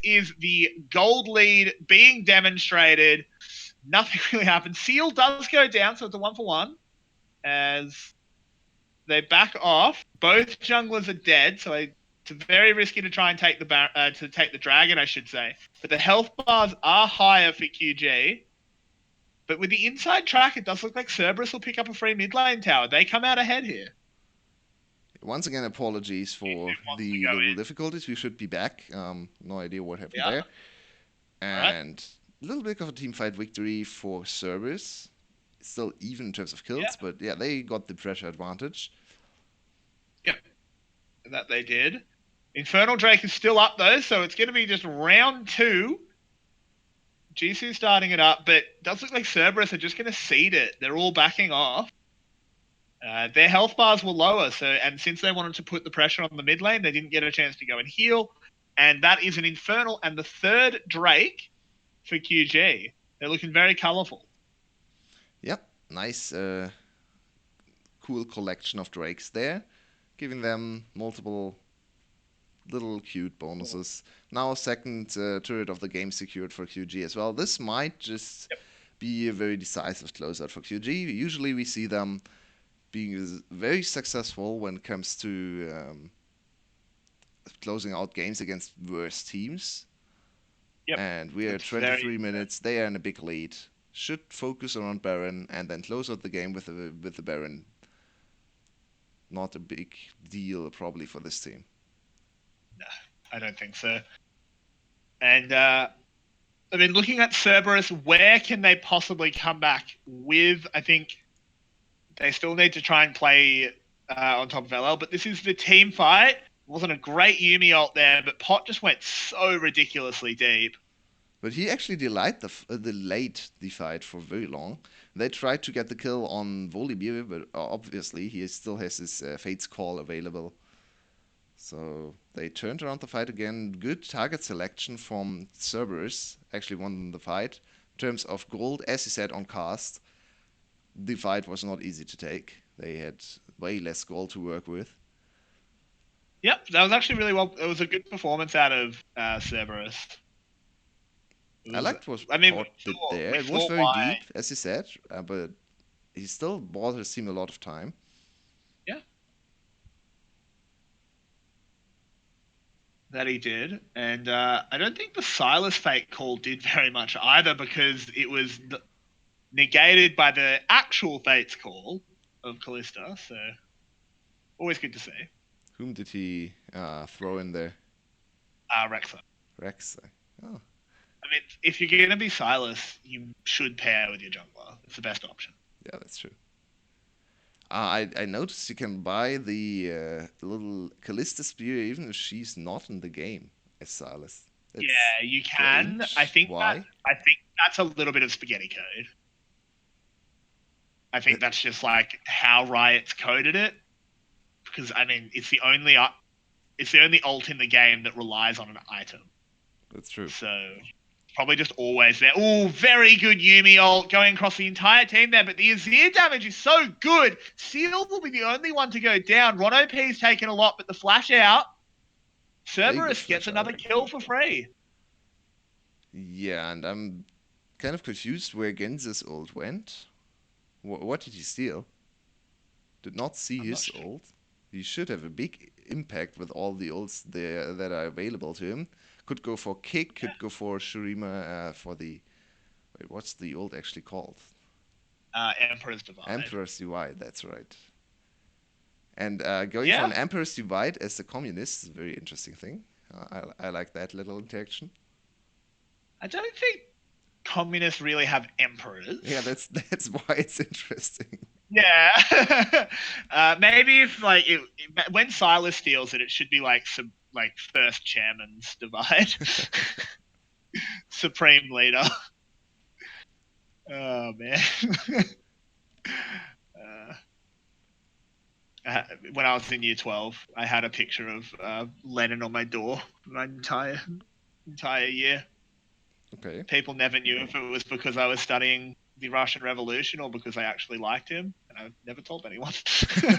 is the gold lead being demonstrated. Nothing really happened. Seal does go down, so it's a 1-for-1 as they back off. Both junglers are dead, so it's very risky to try and take the dragon, I should say. But the health bars are higher for QG. But with the inside track, it does look like Cerberus will pick up a free mid lane tower. They come out ahead here. Once again, apologies for the little difficulties. We should be back. No idea what happened there. And a little bit of a team fight victory for Cerberus. Still even in terms of kills, but yeah, they got the pressure advantage. Yep, that they did. Infernal Drake is still up though, so it's going to be just round 2. Jisoo starting it up, but it does look like Cerberus are just going to cede it. They're all backing off. Their health bars were lower, and since they wanted to put the pressure on the mid lane, they didn't get a chance to go and heal. And that is an Infernal and the 3rd Drake for QG. They're looking very colourful. Yep, nice, cool collection of Drakes there, giving them multiple little cute bonuses. Now 2nd turret of the game secured for QG as well. This might just be a very decisive closeout for QG. Usually we see them being very successful when it comes to closing out games against worse teams. Yep. And we are at 23 minutes. They are in a big lead. Should focus around Baron and then close out the game with the Baron. Not a big deal probably for this team. No, I don't think so. And I mean, looking at Cerberus, where can they possibly come back with? I think they still need to try and play on top of LL, but this is the team fight. It wasn't a great Yuumi ult there, but Pot just went so ridiculously deep. But he actually delayed the fight for very long. They tried to get the kill on Volibear, but obviously he still has his Fate's Call available. So they turned around the fight again. Good target selection from Cerberus. Actually won the fight. In terms of gold, as he said on cast, the fight was not easy to take. They had way less gold to work with. Yep, that was actually really well. It was a good performance out of Cerberus. I liked what Pot did there. It was very deep, as he said, but he still bought his team a lot of time. Yeah. That he did. And I don't think the Silas fake call did very much either, because it was negated by the actual Fate's call of Callista. So always good to see. Whom did he throw in there? Rexa. Rexa. Oh. I mean, if you're going to be Silas, you should pair with your jungler. It's the best option. Yeah, that's true. I noticed you can buy the little Callista spear even if she's not in the game as Silas. That's you can. Strange. I think that's a little bit of spaghetti code. I think that's just like how Riot's coded it. Because I mean, it's the only ult in the game that relies on an item. That's true. So probably just always there. Oh, very good Yuumi ult going across the entire team there, but the Azir damage is so good. Seal will be the only one to go down. Ron OP's taken a lot, but the flash out, Cerberus gets another kill for free. Yeah, and I'm kind of confused where Genza's ult went. What did he steal? Did not see his ult. He should have a big impact with all the ults there that are available to him. Could go for Kick, could go for Shurima for the... Wait, what's the ult actually called? Emperor's Divide. Emperor's Divide, that's right. And going for an Emperor's Divide as a communist is a very interesting thing. I like that little interaction. I don't think communists really have emperors. Yeah, that's why it's interesting. Yeah. Maybe if when Silas steals it, it should be like some first chairman's divide. Supreme leader. Oh man. When I was in year 12, I had a picture of Lenin on my door for my entire year. Okay. People never knew if it was because I was studying the Russian Revolution or because I actually liked him. And I never told anyone.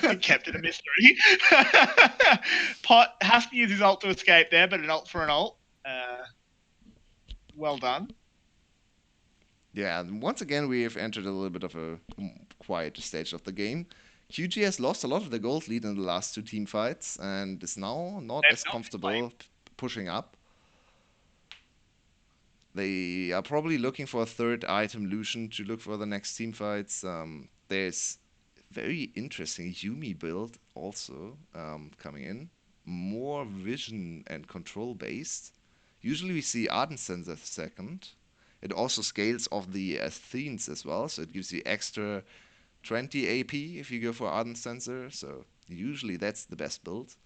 I kept it a mystery. Pot has to use his ult to escape there, but an ult for an ult. Well done. Yeah, and once again we have entered a little bit of a quieter stage of the game. QG has lost a lot of the gold lead in the last two team fights and is now not They've as not been playing. comfortable pushing up. They are probably looking for a third item Lucian to look for the next team fights. There's very interesting Yumi build also coming in. More vision and control based. Usually we see Ardent Sensor second. It also scales off the Athenes as well, so it gives you extra 20 AP if you go for Ardent Sensor. So usually that's the best build.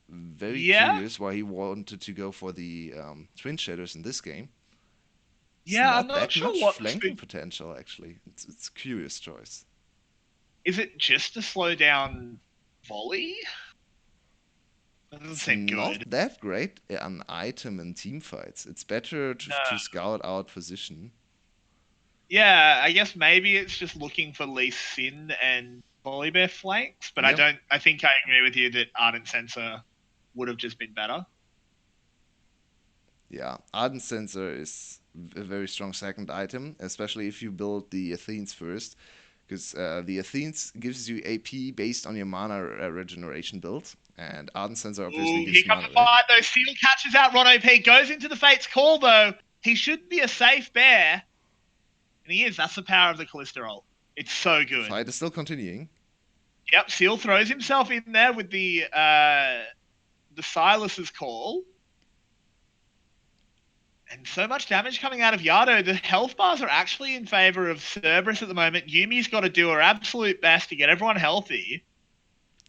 Very Yeah, curious why he wanted to go for the Twin Shadows in this game. It's yeah. I'm not not that sure much what's flanking potential actually. It's a curious choice. Is it just to slow down volley? That doesn't It's seem not good. that great an item in team fights. It's better to No. scout out position. Yeah, I guess maybe it's just looking for Lee Sin and Volibear flanks, but I Yep. don't. I think I agree with you that Ardent Sensor would have just been better. Yeah, Ardent Sensor is a very strong second item, especially if you build the Athenes first, because the Athenes gives you AP based on your mana regeneration build, and Ardent Sensor obviously Ooh, here gives comes mana the reg. fight though. Seal catches out Ron OP, goes into the Fate's Call though. He should be a safe bear, and he is. That's the power of the Callisto. It's so The good. fight is still continuing. Yep, Seal throws himself in there with the Silas's Call. And so much damage coming out of Yado. The health bars are actually in favor of Cerberus at the moment. Yumi's got to do her absolute best to get everyone healthy.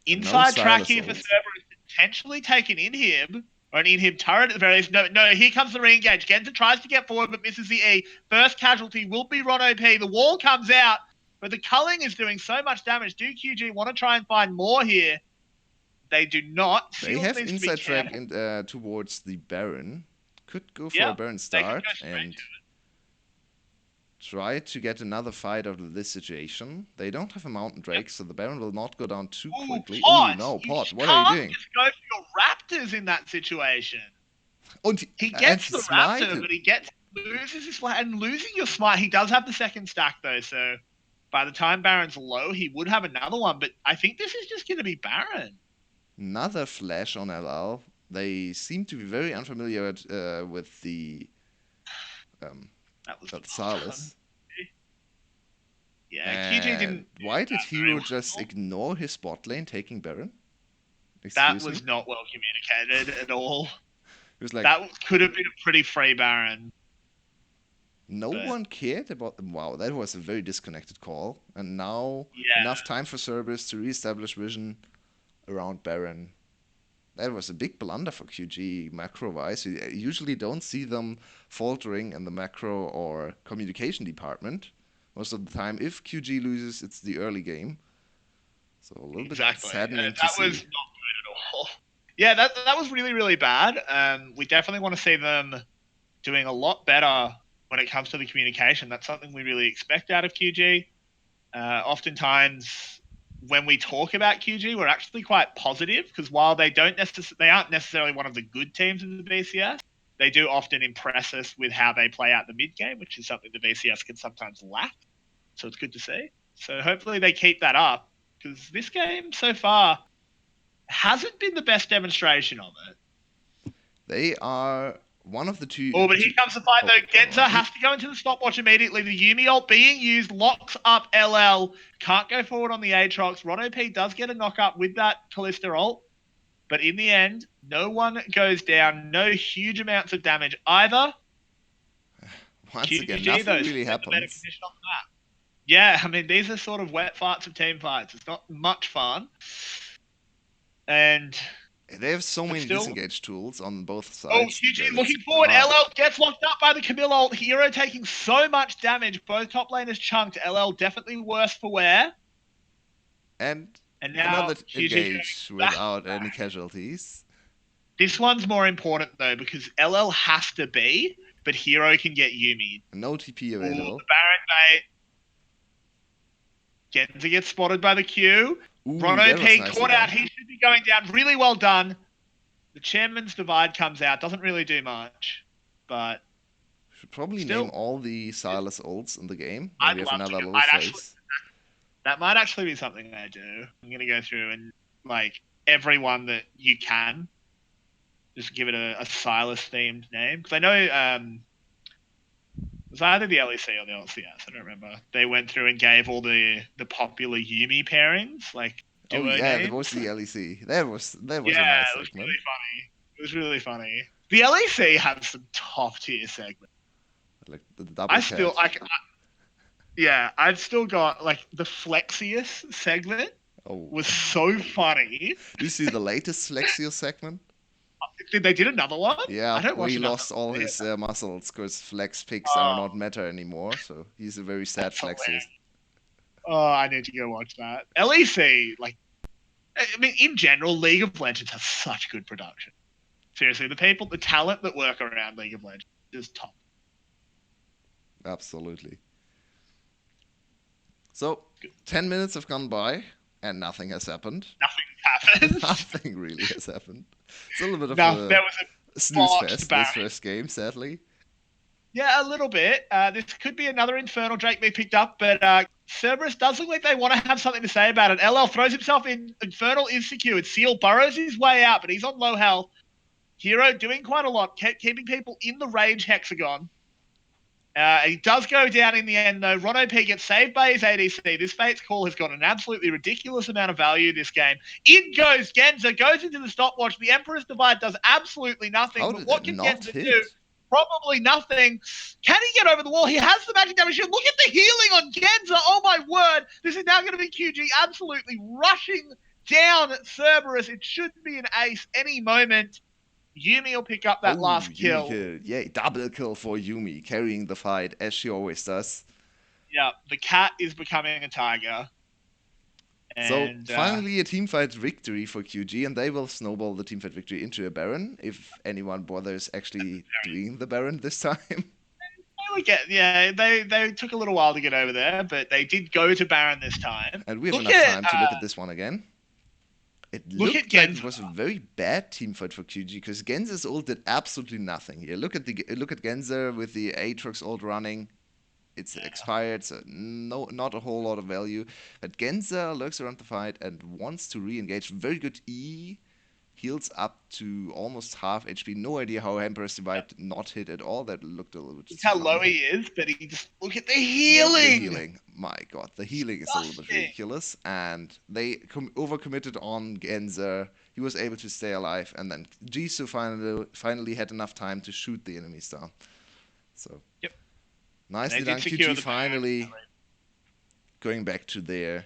No Inside track Silas here for ult. Cerberus, potentially taking in him. Or an in-him turret at the very least. No, here comes the re-engage. Genza tries to get forward, but misses the E. First casualty will be Ron OP. The wall comes out, but the culling is doing so much damage. Do QG want to try and find more here? They do not. They Seals have needs to be inside track careful. towards the Baron. Could go for a Yep, Baron they could start go straight and to it. try to get another fight out of this situation. They don't have a Mountain Yep. Drake, so the Baron will not go down too Ooh, quickly. Ooh, Pot! no, You Pot, what are you can't doing? just go for your Raptors in that situation. He And gets he the Raptor, smited. but loses his smite. And losing your smite, he does have the second stack though, so by the time Baron's low, he would have another one. But I think this is just going to be Baron. Another flash on LL. They seem to be very unfamiliar with the um, That was well done. Silas. Yeah, QG And didn't do why did that very Hero just well. ignore his bot lane taking Baron? That Excuse me? was not well communicated at all. He was like, That could have been a pretty free Baron, no but one cared about them. Wow, that was a very disconnected call. And now, yeah, enough time for Cerberus to reestablish vision around Baron. That was a big blunder for QG macro wise. You usually don't see them faltering in the macro or communication department. Most of the time, if QG loses, it's the early game. So a little bit exactly. saddening to That was see. not good at all. Yeah, that was really really bad. We definitely want to see them doing a lot better when it comes to the communication. That's something we really expect out of QG. Oftentimes, when we talk about QG, we're actually quite positive because while they aren't necessarily one of the good teams in the VCS, they do often impress us with how they play out the mid game, which is something the VCS can sometimes lack. So it's good to see. So hopefully they keep that up because this game so far hasn't been the best demonstration of it. They are one of the Oh, two. but here comes the fight Oh, though. never Genza mind. has to go into the stopwatch immediately. The Yumi ult being used locks up LL. Can't go forward on the Aatrox. Ron OP does get a knock up with that Callista ult. But in the end, no one goes down. No huge amounts of damage either. Once again, QG nothing though, really the better happens. position on the map. Yeah, I mean, these are sort of wet farts of team fights. It's not much fun. And They have so but many still, disengage tools on both oh, sides QG that it's looking forward. hard. LL gets locked up by the Camilla ult. Hero taking so much damage. Both top laners chunked. LL definitely worse for wear. And And another now QG going engage back. without any casualties. This one's more important though because LL has to be, but Hero can get Yumi. No TP Oh, available. the Baron bait. Genza gets spotted by the Q. Ron Ooh, that was OP nicely caught out. done. He should be going down. Really well done. The Chairman's Divide comes out. Doesn't really do much. But Should probably name Still, all the Silas ults in the game. Then I'd we have love to another go. little phase. That might actually be something I do. I'm gonna go through and like everyone that you can, just give it a Silas themed name because I know it was either the LEC or the LCS. I don't remember. They went through and gave all the popular Yumi pairings like Oh duo yeah, that was names. the LEC. That was a Yeah, nice it was segment. really funny. It was really funny. The LEC had some top tier segments. Like the double I still, cat. yeah, I've still got like the Flexius segment Oh, was so funny. do you see the latest Lexio segment? Did they did another one? Yeah, I don't where watch he enough. lost all his muscles because Flex picks are Oh, not meta anymore. So he's a very sad that's Flexius. hilarious. Oh, I need to go watch that. LEC, like, I mean, in general, League of Legends has such good production. Seriously, the talent that work around League of Legends is top. Absolutely. So, Good. 10 minutes have gone by and nothing has happened. Nothing happened. Nothing really has happened. It's a little bit of No, a there was a snooze botched fest this Baron. first game, sadly. Yeah, a little bit. This could be another Infernal Drake being picked up, but Cerberus does look like they want to have something to say about it. LL throws himself in. Infernal is secured. Seal burrows his way out, but he's on low health. Hero doing quite a lot, keeping people in the range hexagon. He does go down in the end, though. Ron P gets saved by his ADC. This Fate's Call has got an absolutely ridiculous amount of value this game. In goes Genza, goes into the stopwatch. The Emperor's Divide does absolutely nothing. How But did what it can not Genza do? hit? Probably nothing. Can he get over the wall? He has the magic damage shield. Look at the healing on Genza. Oh my word. This is now going to be QG absolutely rushing down Cerberus. It should be an ace any moment. Yumi will pick up that Oh, last Yumi kill. kill. Yay, double kill for Yumi, carrying the fight as she always does. Yeah, the cat is becoming a tiger. So, And finally a teamfight victory for QG, and they will snowball the teamfight victory into a Baron, if anyone bothers actually doing the Baron this time. they took a little while to get over there, but they did go to Baron this time. And we have enough time to look at this one again. It Look at looked like it Genza. was a very bad teamfight for QG because Genza's ult did absolutely nothing here. Look at Genza with the Aatrox ult running. It's expired, so not a whole lot of value. But Genza lurks around the fight and wants to re-engage. Very good E. Heals up to almost half HP. No idea how Emperor's Divide not hit at all. That looked a little bit Look how funny. low he is, but he just look at the The healing. healing. My god, the healing is a little bit ridiculous. And they overcommitted on Genza. He was able to stay alive, and then Jisoo finally had enough time to shoot the enemies down. So, Yep. nicely done. QG finally going back to their.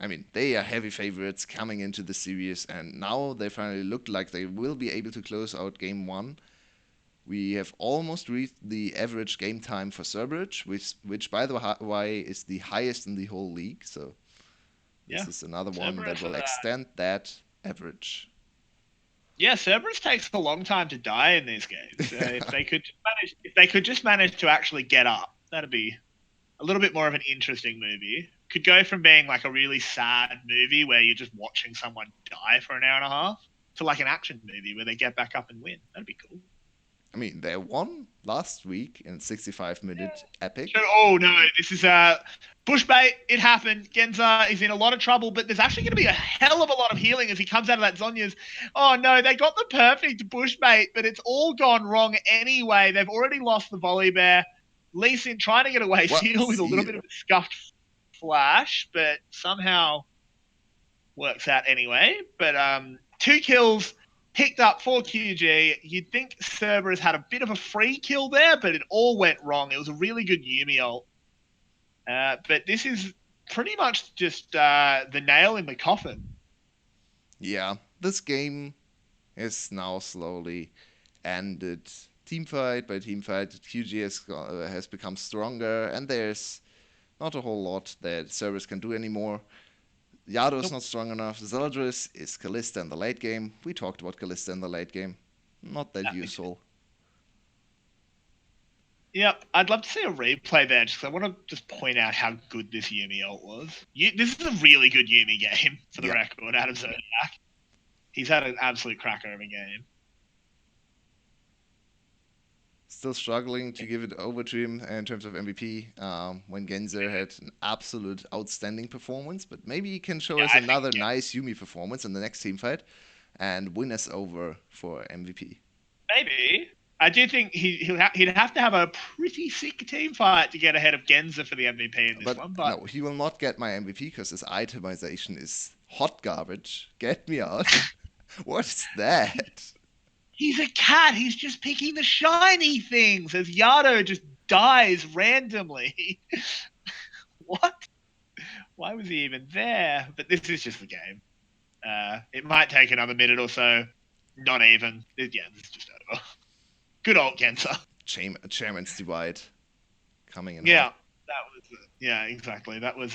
I mean, they are heavy favorites coming into the series, and now they finally look like they will be able to close out game one. We have almost reached the average game time for Cerberus, which by the way, is the highest in the whole league. So this is another one that will extend that average. Yeah, Cerberus takes a long time to die in these games. If they could just manage to actually get up, that'd be a little bit more of an interesting movie. Could go from being like a really sad movie where you're just watching someone die for an hour and a half to like an action movie where they get back up and win. That'd be cool. I mean, they won last week in 65-minute epic. Oh no, this is Bushbait. It happened. Genza is in a lot of trouble, but there's actually going to be a hell of a lot of healing as he comes out of that Zonya's. Oh no, they got the perfect Bushbait, but it's all gone wrong anyway. They've already lost the volley bear. Lee Sin trying to get away, Seal with a little bit of a scuffed flash, but somehow works out anyway. But 2 kills picked up for QG. You'd think Cerberus had a bit of a free kill there, but it all went wrong. It was a really good Yumi ult. But this is pretty much just the nail in the coffin. Yeah, this game is now slowly ended. Teamfight by teamfight, QG has become stronger, and there's not a whole lot that Cerberus can do anymore. Yado is not strong enough. Zeldris is Kalista in the late game. We talked about Kalista in the late game. Not that useful. Yep, I'd love to see a replay there, just 'cause I want to just point out how good this Yumi ult was. This is a really good Yumi game, for the record, out of Zodiac. He's had an absolute cracker of a game. Still struggling to give it over to him in terms of MVP when Genzer had an absolute outstanding performance. But maybe he can show Yeah, us I think another nice Yumi performance in the next team fight and win us over for MVP. maybe. I do think he'd have to have a pretty sick team fight to get ahead of Genza for the MVP in this But one. But no, he will not get my MVP because his itemization is hot garbage. Get me out. What's that? he's a cat. He's just picking the shiny things as Yado just dies randomly. What? Why was he even there? But this is just the game. It might take another minute or so. Not even. Yeah, this is just over. Good old Genza. Chairman's divide coming in Yeah, hot. that was. Yeah, exactly. That was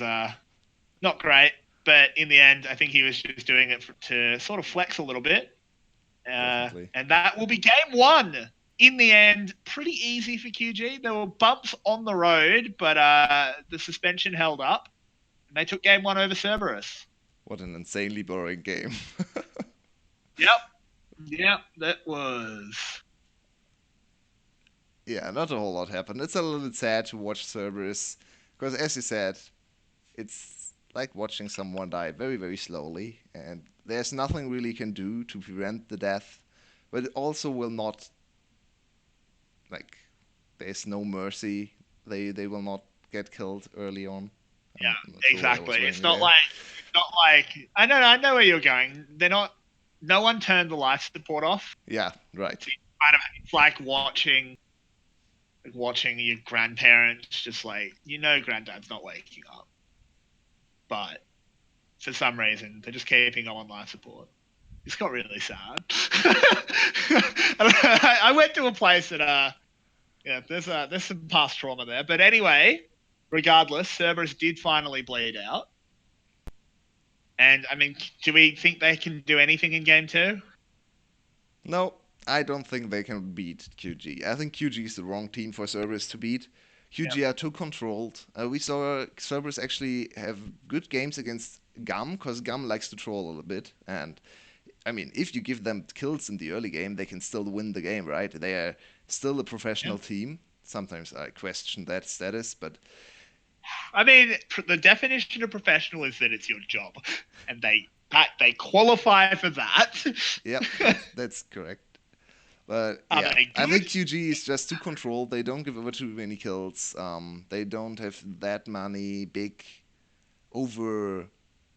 not great. But in the end, I think he was just doing it to sort of flex a little bit. Definitely. And that will be game one. In the end, pretty easy for QG. There were bumps on the road, but the suspension held up, and they took game one over Cerberus. What an insanely boring game. Yep. Yep, that was. Yeah, not a whole lot happened. It's a little bit sad to watch Cerberus because, as you said, it's like watching someone die very, very slowly, and there's nothing really you can do to prevent the death, but it also will not, like, there's no mercy. They will not get killed early on. I'm not Yeah, sure what I was exactly. reading there. It's not like I know where you're going. They're not. No one turned the life support off. Yeah, right. It's like watching your grandparents just like granddad's not waking up, but for some reason they're just keeping him on life support. It's got really sad. I went to a place that yeah, there's some past trauma there, but anyway, regardless, Cerberus did finally bleed out. And I mean, do we think they can do anything in game two? No, I don't think they can beat QG. I think QG is the wrong team for Cerberus to beat. Yep. QG are too controlled. We saw Cerberus actually have good games against Gum, because Gum likes to troll a little bit. And I mean, if you give them kills in the early game, they can still win the game, right? They are still a professional Yep. team. Sometimes I question that status, but I mean, the definition of professional is that it's your job, and they qualify for that. yep, that's correct. But Are yeah, they I good? think QG is just too controlled. They don't give over too many kills. They don't have that many big over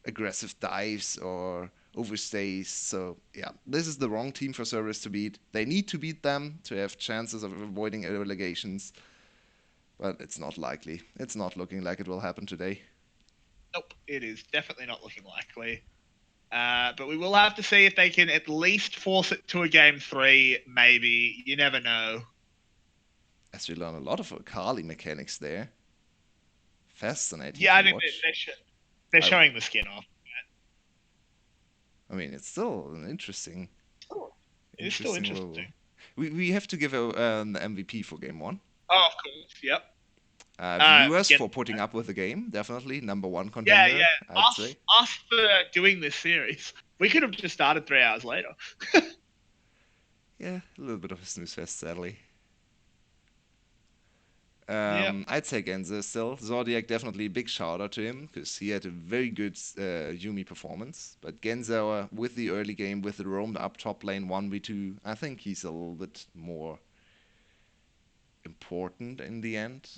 aggressive dives or overstays. So yeah, this is the wrong team for Cerberus to beat. They need to beat them to have chances of avoiding relegations, but it's not likely. It's not looking like it will happen today. Nope, it is definitely not looking likely. But we will have to see if they can at least force it to a game three. Maybe you never know. As we learn a lot of Akali mechanics there. Fascinating Yeah, to I mean watch. they're I, showing the skin off. I mean, it's still an interesting, It is still interesting little. interesting. We have to give an MVP for game one. Oh, of course. Yep. Viewers Get for putting up with the game, definitely number one Yeah, contender, yeah. I'd say. Us for doing this series. We could have just started 3 hours later. Yeah, a little bit of a snooze fest, sadly. Yep. I'd say Genza still. Zodiac, definitely big shout out to him because he had a very good Yumi performance. But Genza, with the early game, with the roamed up top lane 1v2, I think he's a little bit more important in the end.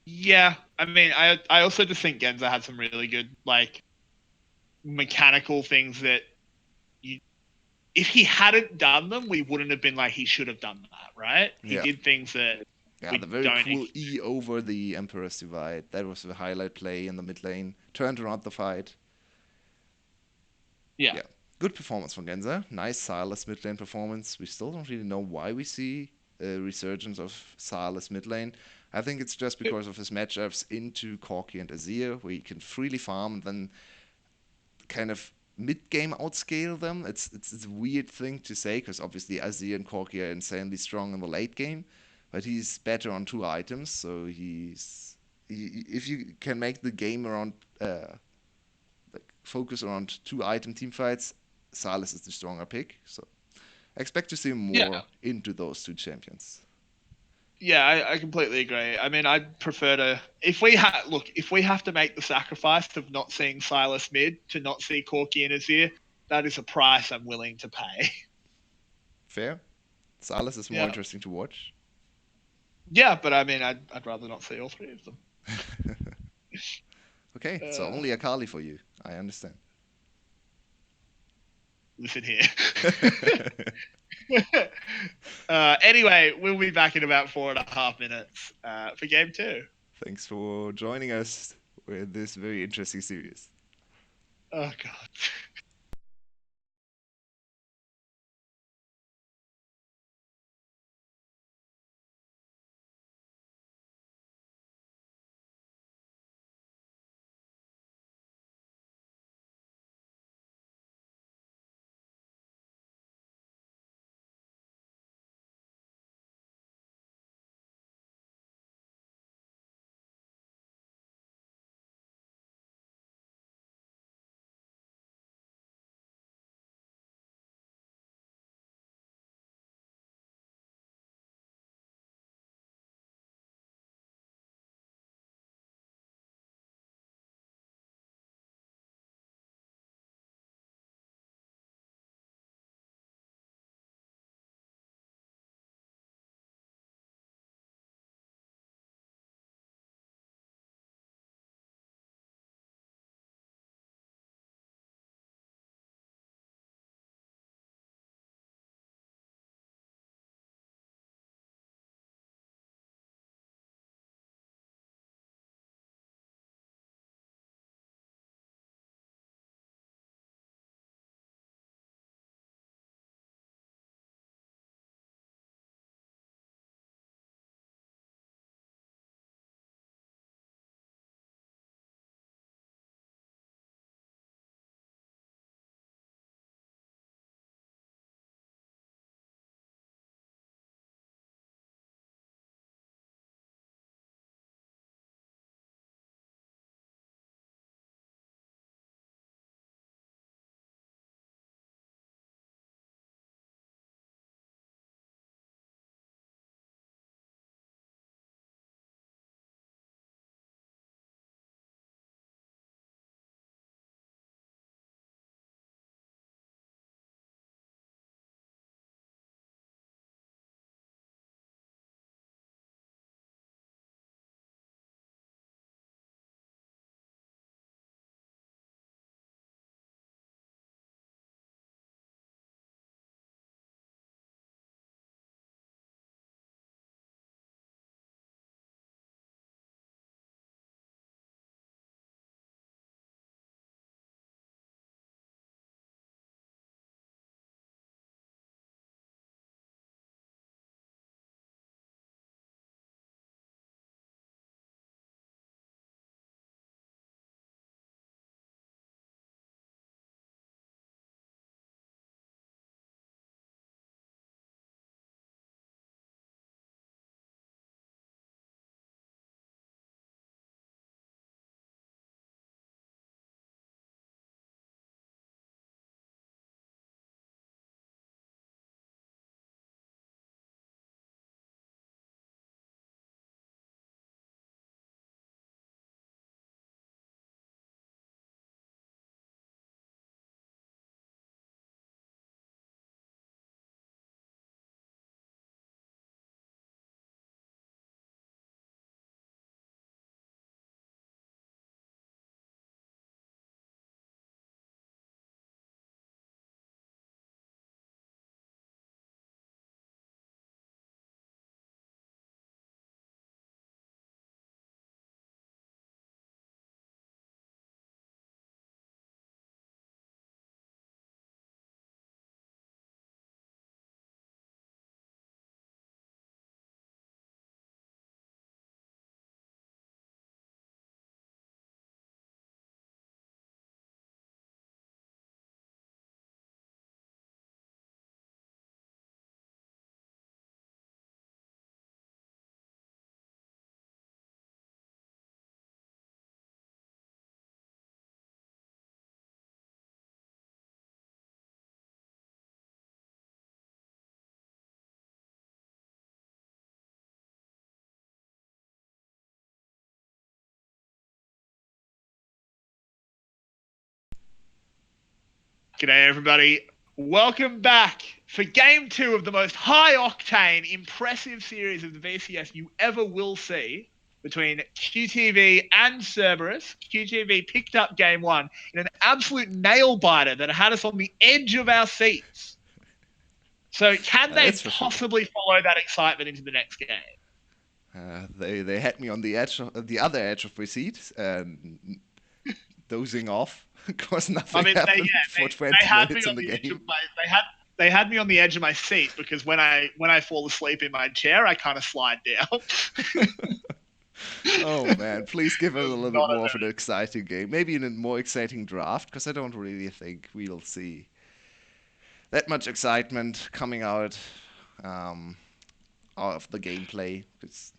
Yeah. I mean, I also just think Genza had some really good mechanical things that you if he hadn't done them, we wouldn't have been like he should have done that, right? He Yeah. did things that Yeah, we the very don't cool expect. E over the Emperor's Divide. That was the highlight play in the mid lane. Turned around the fight. Yeah. Yeah, good performance from Genza. Nice Silas mid lane performance. We still don't really know why we see a resurgence of Silas mid lane. I think it's just because of his matchups into Corki and Azir, where he can freely farm and then kind of mid game outscale them. It's a weird thing to say because obviously Azir and Corki are insanely strong in the late game, but he's better on two items. So if you can make the game around like focus around two item team fights, Silas is the stronger pick. So expect to see Yeah, more into those two champions. yeah, I completely agree. I mean, I'd prefer to if we have to make the sacrifice of not seeing Silas mid to not see Corky and Azir, that is a price I'm willing to pay. Fair. Salas is more Yeah, interesting to watch. yeah, but I mean, I'd rather not see all three of them. Okay, so Uh, only Akali for you. I understand. Listen here. Anyway, we'll be back in about 4.5 minutes for game two. Thanks for joining us with this very interesting series. Oh god. G'day, everybody. Welcome back for game 2 of the most high-octane, impressive series of the VCS you ever will see between QTV and Cerberus. QTV picked up game 1 in an absolute nail-biter that had us on the edge of our seats. So can they That's for sure. possibly follow that excitement into the next game? They had me on the edge, the other edge of my seat, dozing off because I nothing mean, happened for they 20 had me minutes in on the the edge of game. they had me on the edge of my seat because when I fall asleep in my chair, I kind of slide down. Oh man, please give It us a was little bit not a more of an exciting game. Maybe in a more exciting draft, because I don't really think we'll see that much excitement coming um, out of the gameplay. It's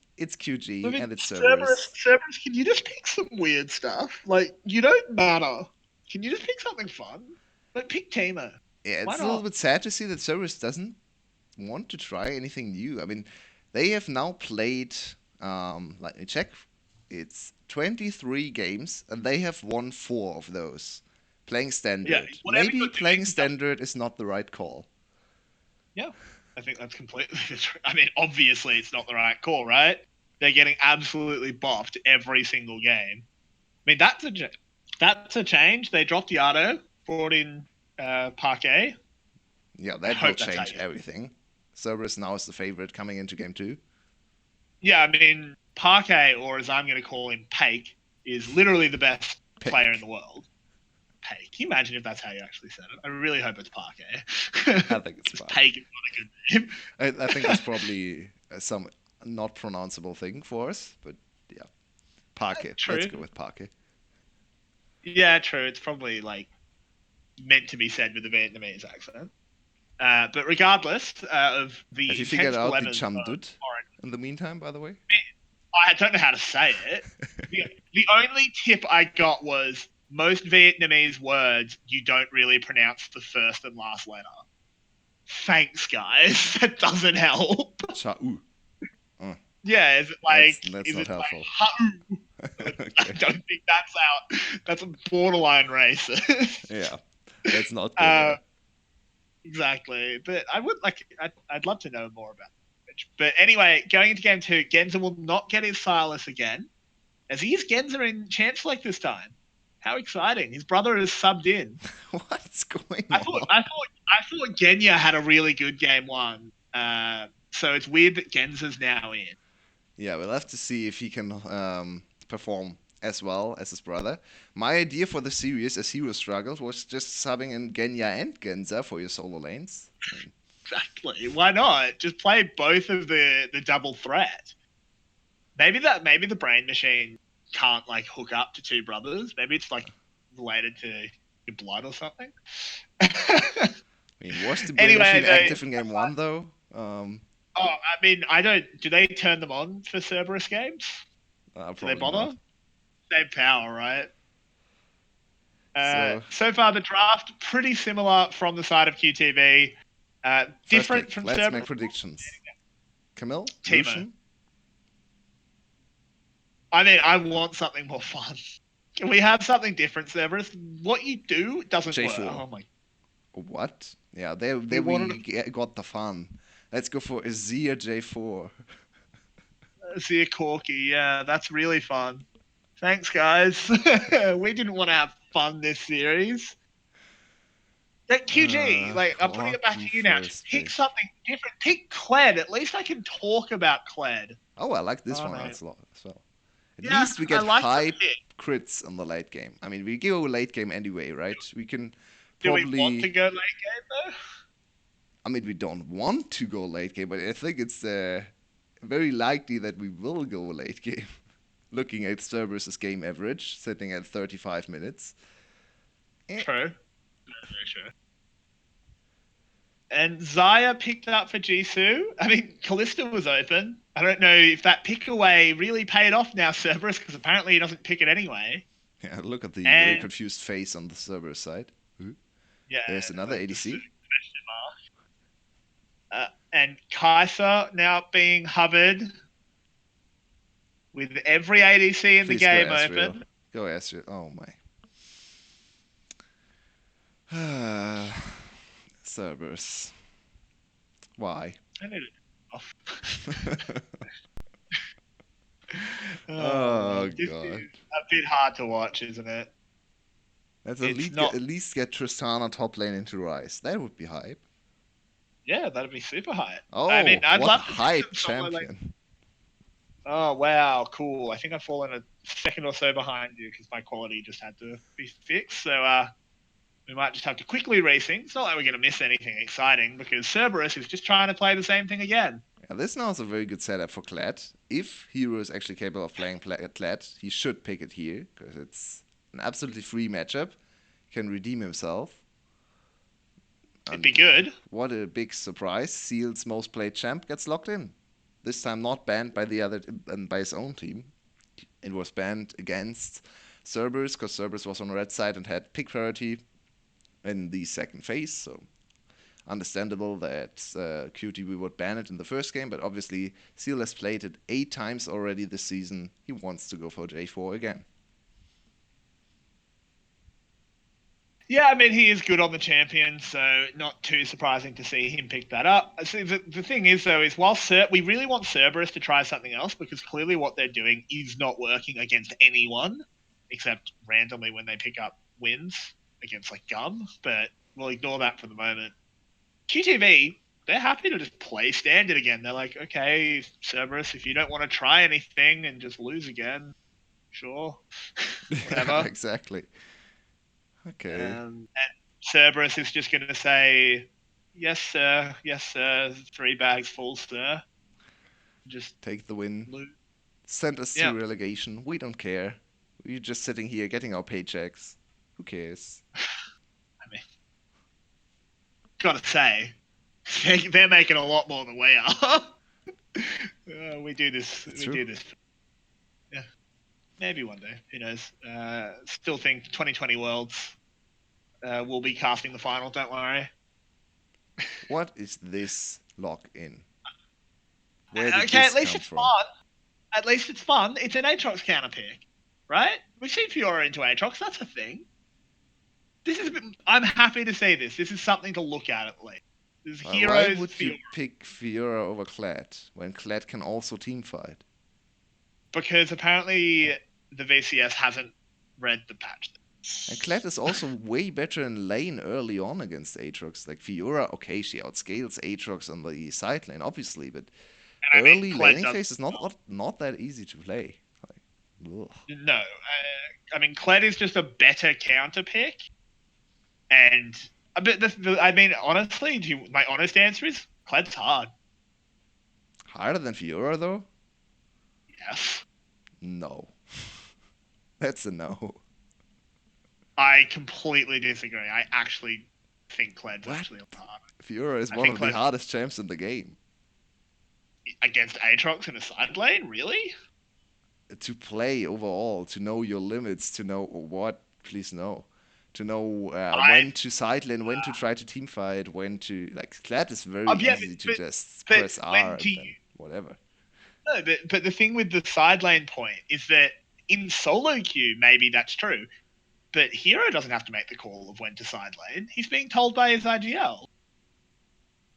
I QG mean, and it's Cerberus. Cerberus, can you just pick some weird stuff? Like, you don't matter. Can you just pick something fun? Like, pick Teemo. Yeah, Why it's a little not? bit sad to see that Cerberus doesn't want to try anything new. I mean, they have now played, let me check, it's 23 games, and they have won 4 of those. Playing Yeah, standard. whatever Maybe you're playing doing, just standard is not the right call. yeah. I think that's completely. I mean, obviously, it's not the right call, right? They're getting absolutely bopped every single game. I mean, that's a change. They dropped Yado, brought in Parquet. Yeah, I that will hope that's how change you. everything. Cerberus now is the favorite coming into game 2. Yeah, I mean, Parquet, or as I'm going to call him, Pake, is literally the best player in the Pick. world. Pake. Can you imagine if that's how you actually said it? I really hope it's I Parquet. think it's Because Park. Pake is not a good name. I think that's probably some not pronounceable thing for us, but yeah. Parke. Let's True. go with Parke. Yeah, true. It's probably like meant to be said with a Vietnamese accent. But regardless of Have the you figured intense out the dilemmas of Chamdut Orange, in the meantime, by the way? I don't know how to say it. The only tip I got was most Vietnamese words you don't really pronounce the first and last letter. Thanks, guys. That doesn't help. Cha-u. Uh, Yeah, that's is not it like helpful. ha-oo? I Okay. don't think that's out. That's borderline racist. Yeah. Let's not go uh, there. exactly. But I would like. I'd love to know more about it. But anyway, going into game 2, Genza will not get his Silas again, as he is Genza in Chance Select this time. How exciting! His brother is subbed in. What's going I thought on? I thought I thought Genya had a really good game 1. So it's weird that Genza's now in. Yeah, we'll have to see if he can perform as well as his brother. My idea for the series, as Hero struggled, was just subbing in Genya and Genza for your solo lanes. I mean, Exactly. Why not? Just play both of the double threat. Maybe the brain machine can't like hook up to two brothers. Maybe it's like related to your blood or something. I mean, was the brain Anyway, machine active in game 1 though? I mean, I don't. Do they turn them on for Cerberus games? Do they Probably not. bother? Same power, right? So, So far, the draft pretty similar from the side of QTV. first Different pick. from Let's make Cerberus. predictions. Camille? Teemo. Lucian? I mean, I want something more fun. Can we have something different, Cerberus? What you do doesn't work. J4. Oh my! What? Yeah, there We we wanted got the fun. Let's go for Azir J4. to see a Corky. Yeah, that's really fun. Thanks, guys. We didn't want to have fun this series. That QG, like I'm putting it back Corky to you now. Just first pick pick. something different. Pick Kled. At least I can talk about Kled. Oh, I like this Oh one no. as well. At Yeah, least we I get like the high pick. crits on the late game. I mean, we go late game anyway, right? We can Do we want to probably. go late game though? I mean, we don't want to go late game, but I think it's very likely that we will go late game. Looking at Cerberus' game average, sitting at 35 minutes. Eh, True. Very true. And Zaya picked up for Jisoo. I mean, Callista was open. I don't know if that pick away really paid off now, Cerberus, because apparently he doesn't pick it anyway. Yeah, look at the very And confused face on the Cerberus side. Ooh, yeah, there's another the ADC. question mark. And Kaiser now being hovered with every ADC in the Please go game Ezreal. open. Go Ezreal. Oh my. Cerberus. Why? I need it off. Oh Oh man, this god. is a bit hard to watch, isn't it? Let's It's not. at least get Tristana top lane into Rise. That would be hype. Yeah, that'd be super high. I mean, Oh, I'd what a love to see hype some solo lane. champion. Oh wow, cool. I think I've fallen a second or so behind you because my quality just had to be fixed. So we might just have to quickly racing. It's not like we're going to miss anything exciting because Cerberus is just trying to play the same thing again. Yeah, this now is a very good setup for Kled. If Hero is actually capable of playing Kled, he should pick it here because it's an absolutely free matchup. He can redeem himself. It'd be And good. what a big surprise! Seal's most played champ gets locked in. This time not banned by the other by his own team. It was banned against Cerberus because Cerberus was on the red side and had pick priority in the second phase. So understandable that QTV would ban it in the first game, but obviously Seal has played it 8 times already this season. He wants to go for J4 again. Yeah, I mean, he is good on the champion, so not too surprising to see him pick that up. See, the thing is, though, is while we really want Cerberus to try something else because clearly what they're doing is not working against anyone except randomly when they pick up wins against like Gum, but we'll ignore that for the moment. QTV, they're happy to just play standard again. They're like, okay, Cerberus, if you don't want to try anything and just lose again, sure, Yeah, whatever. exactly. Okay. And Cerberus is just going to say, yes, sir, 3 bags full, sir. Just Take the win. lose. Send us to Yeah, relegation. We don't care. We're just sitting here getting our paychecks. Who cares? I mean, gotta say, they're making a lot more than we are. We do this. That's We true. do this. Yeah, maybe one day. Who knows? Still think 2020 Worlds will be casting the final. Don't worry. What is this lock in? Where did Okay, this at least come it's from? fun. At least it's fun. It's an Aatrox counter pick, right? We've seen Fiora into Aatrox. That's a thing. This is. I'm happy to say this. This is something to look at least. There's Why heroes would you Fiora pick Fiora over Kled when Kled can also team fight? because apparently the VCS hasn't read the patch. And Kled is also way better in lane early on against Aatrox. Like Fiora, okay, she outscales Aatrox on the side lane, obviously, but And I mean, early Kled laning does phase is not that easy to play. Like, ugh. no. I mean, Kled is just a better counter pick, and but I mean, honestly, my honest answer is Kled's hard. Harder than Fiora though? Yes. No. That's a no. I completely disagree. I actually think Kled's What? actually hard. Fiora is I one think of the Kled's hardest champs in the game. against Aatrox in a side lane, really? To play overall, to know your limits, to know what, please no. To know I when to side lane, when to try to team fight, when to like Kled is very yeah, easy to just but press R when and to then whatever. no, but the thing with the side lane point is that in solo queue, maybe that's true, but Hero doesn't have to make the call of when to side lane. He's being told by his IGL.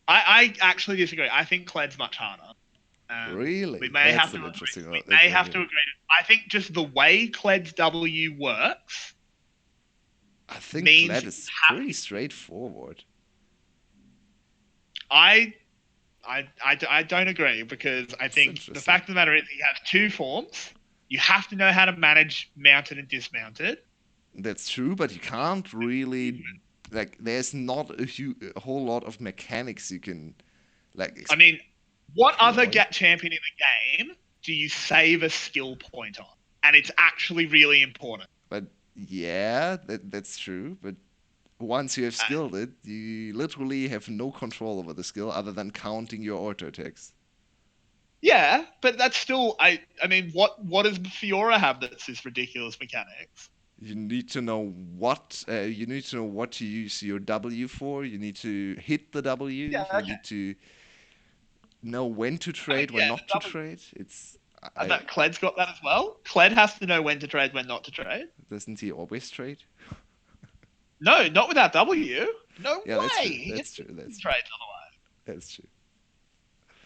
I actually disagree. I think Kled's much harder. We Really? may That's have to an agree. interesting We may have to opinion. agree. I think just the way Kled's W works I think means Kled you is have pretty to. straightforward. I I don't agree because I It's think the interesting. fact of the matter is he has 2 forms. You have to know how to manage mounted and dismounted. That's true, but you can't really like. There's not a whole lot of mechanics you can like I mean, what other exploit. get champion in the game do you save a skill point on? And it's actually really important. But yeah, that's true. But once you have Uh, skilled it, you literally have no control over the skill other than counting your auto attacks. yeah, but that's still I mean, what does Fiora have that's this ridiculous mechanics? You need to know what you need to know what to use your W for. You need to hit the W. Yeah, You okay. need to know when to I mean, trade, when yeah, not the to W. trade. It's I That Kled's got that as well. Kled has to know when to trade, when not to trade. doesn't he always trade? No, not without W. No Yeah, that's way. true. He That's gets true. That's true. trades otherwise. That's true.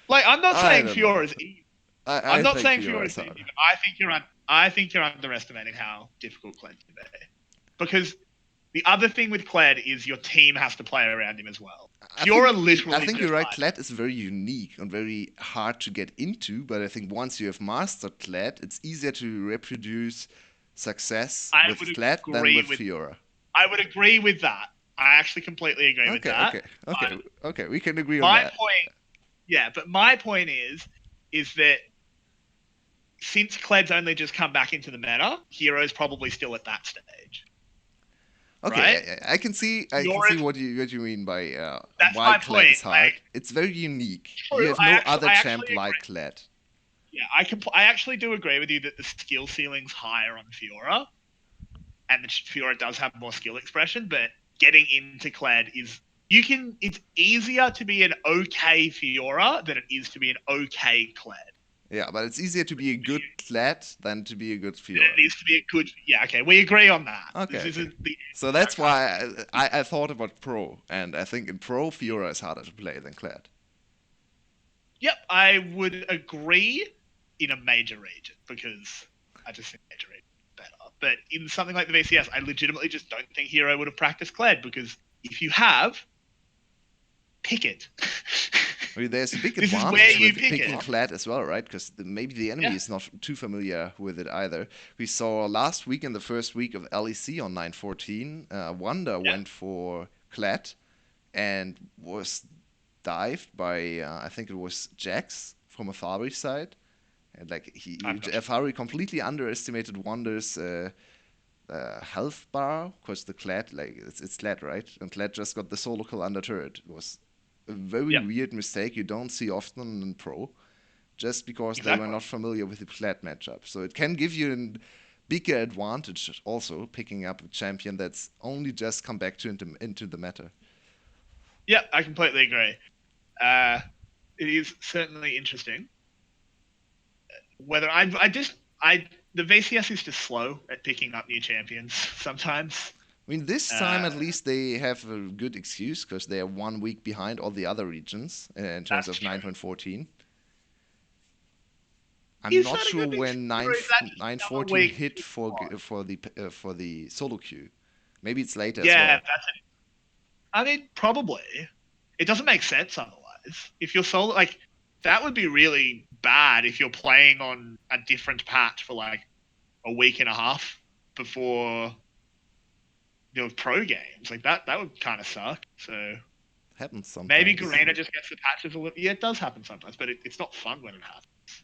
Like, I'm not I saying don't know. Fiora's easy. I'm I not think saying Fiora Fiora's is hard. easy, but I think you're underestimating how difficult Kled can be. Because the other thing with Kled is your team has to play around him as well. Fiora I literally think you're just right. like, Kled is very unique and very hard to get into, but I think once you have mastered Kled, it's easier to reproduce success I with would Kled than agree with with Fiora. I would agree with that. I actually completely agree with Okay, that. okay, But okay, okay. We can agree on my that. point, yeah, but my point is that since Kled's only just come back into the meta, Hero's probably still at that stage, right? Okay, I can see Fiora's what you mean by that's why my Kled point. is hard. Like, It's very unique. You true, have no other I champ actually like agree. Kled. Yeah, I actually do agree with you that the skill ceiling's higher on Fiora, and the Fiora does have more skill expression, but getting into Kled is it's easier to be an okay Fiora than it is to be an okay Kled. Yeah, but it's easier to be a good Kled than to be a good It Fiora. needs to be a good. Yeah, okay, we agree on that. Okay, This okay. isn't the So that's kind of. why I thought about Pro, and I think in Pro, Fiora is harder to play than Kled. Yep, I would agree in a major region because I just think major region is better. But in something like the VCS, I legitimately just don't think Hero would have practiced Kled because if you have, pick it. I mean, there's a big This is where advantage you with pick picking it. Kled as well, right? Because maybe the enemy Yeah. is not too familiar with it either. We saw last week in the first week of LEC on 914, Wanda Yeah. went for Kled and was dived by, I think it was Jax from Afari's side. And like I'm not sure. Afari completely underestimated Wanda's health bar because the Kled, like it's Kled, right? And Kled just got the solo kill under turret. It was a very Yeah, weird mistake you don't see often in Pro, just because they were exactly. not familiar with the Kled matchup. So it can give you a bigger advantage also picking up a champion that's only just come back into the meta. Yeah, I completely agree. Uh, it is certainly interesting. Whether the VCS is just slow at picking up new champions sometimes. I mean, this Uh, time at least they have a good excuse because they are 1 week behind all the other regions in terms that's of true. 9.14. I'm Is not that a sure good excuse, when or is that just another 914 week? hit for the solo queue. Maybe it's later as Yeah, well. that's it. I mean, probably. It doesn't make sense otherwise. If you're solo, like, that would be really bad if you're playing on a different patch for like a week and a half before your pro games. Like that would kind of suck. So Happens maybe sometimes. Garena just gets the patches a little. Yeah, it does happen sometimes, but it's not fun when it happens.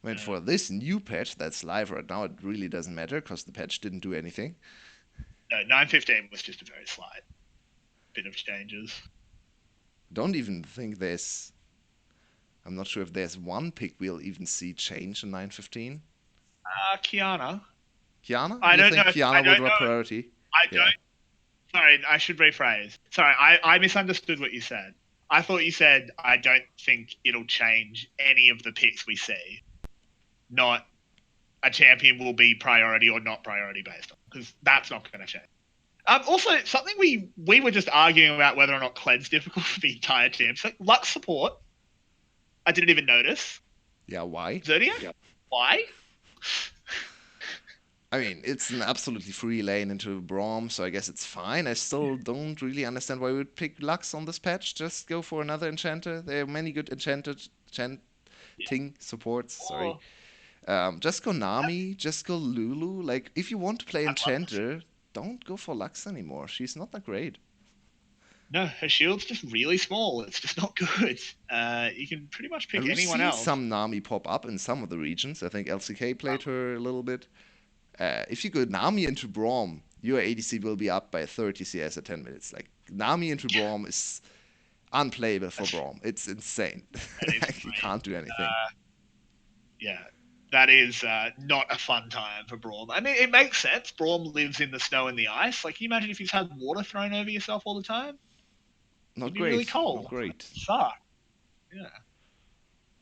I mean, for this new patch that's live right now, it really doesn't matter because the patch didn't do anything. No, 915 was just a very slight bit of changes. Don't even think there's. I'm not sure if there's one pick we'll even see change in 915. Kiana. Kiana? I You don't know. think I Kiana will don't drop know. priority? I Yeah. don't. Sorry, I should rephrase. Sorry, I misunderstood what you said. I thought you said I don't think it'll change any of the picks we see. Not a champion will be priority or not priority based on, because that's not going to change. Also, something we were just arguing about whether or not Kled's difficult for the entire team. So Lux support, I didn't even notice. Yeah, why? Zodiac, yeah. Why? I mean, it's an absolutely free lane into Braum, so I guess it's fine. I still don't really understand why we would pick Lux on this patch. Just go for another enchanter. There are many good enchanting supports. Sorry. Oh, Just go Nami. Just go Lulu. Like, if you want to play I'd love to see. enchanter, don't go for Lux anymore. She's not that great. No, her shield's just really small. It's just not good. You can pretty much And pick we've anyone seen else. some Nami pop up in some of the regions. I think LCK played her a little bit. If you go Nami into Braum, your ADC will be up by 30 CS at 10 minutes. Like, Nami into Braum is unplayable for That's, Braum. It's insane. that is Like, you can't do anything. yeah, that is not a fun time for Braum. I mean, it makes sense. Braum lives in the snow and the ice. Like, can you imagine if you had water thrown over yourself all the time? Not You'd be really great. Not cold. great. Suck. Yeah.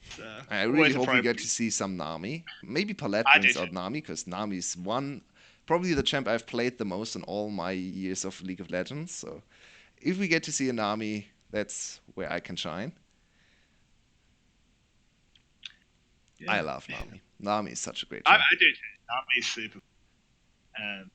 It's I really always hope we get appropriate. to see some Nami. Maybe I Palette do brings too. out Nami, because Nami's one probably the champ I've played the most in all my years of League of Legends. So if we get to see a Nami, that's where I can shine. I Yeah, love Nami. Nami is such a great I champ. do too. Nami's super. Um,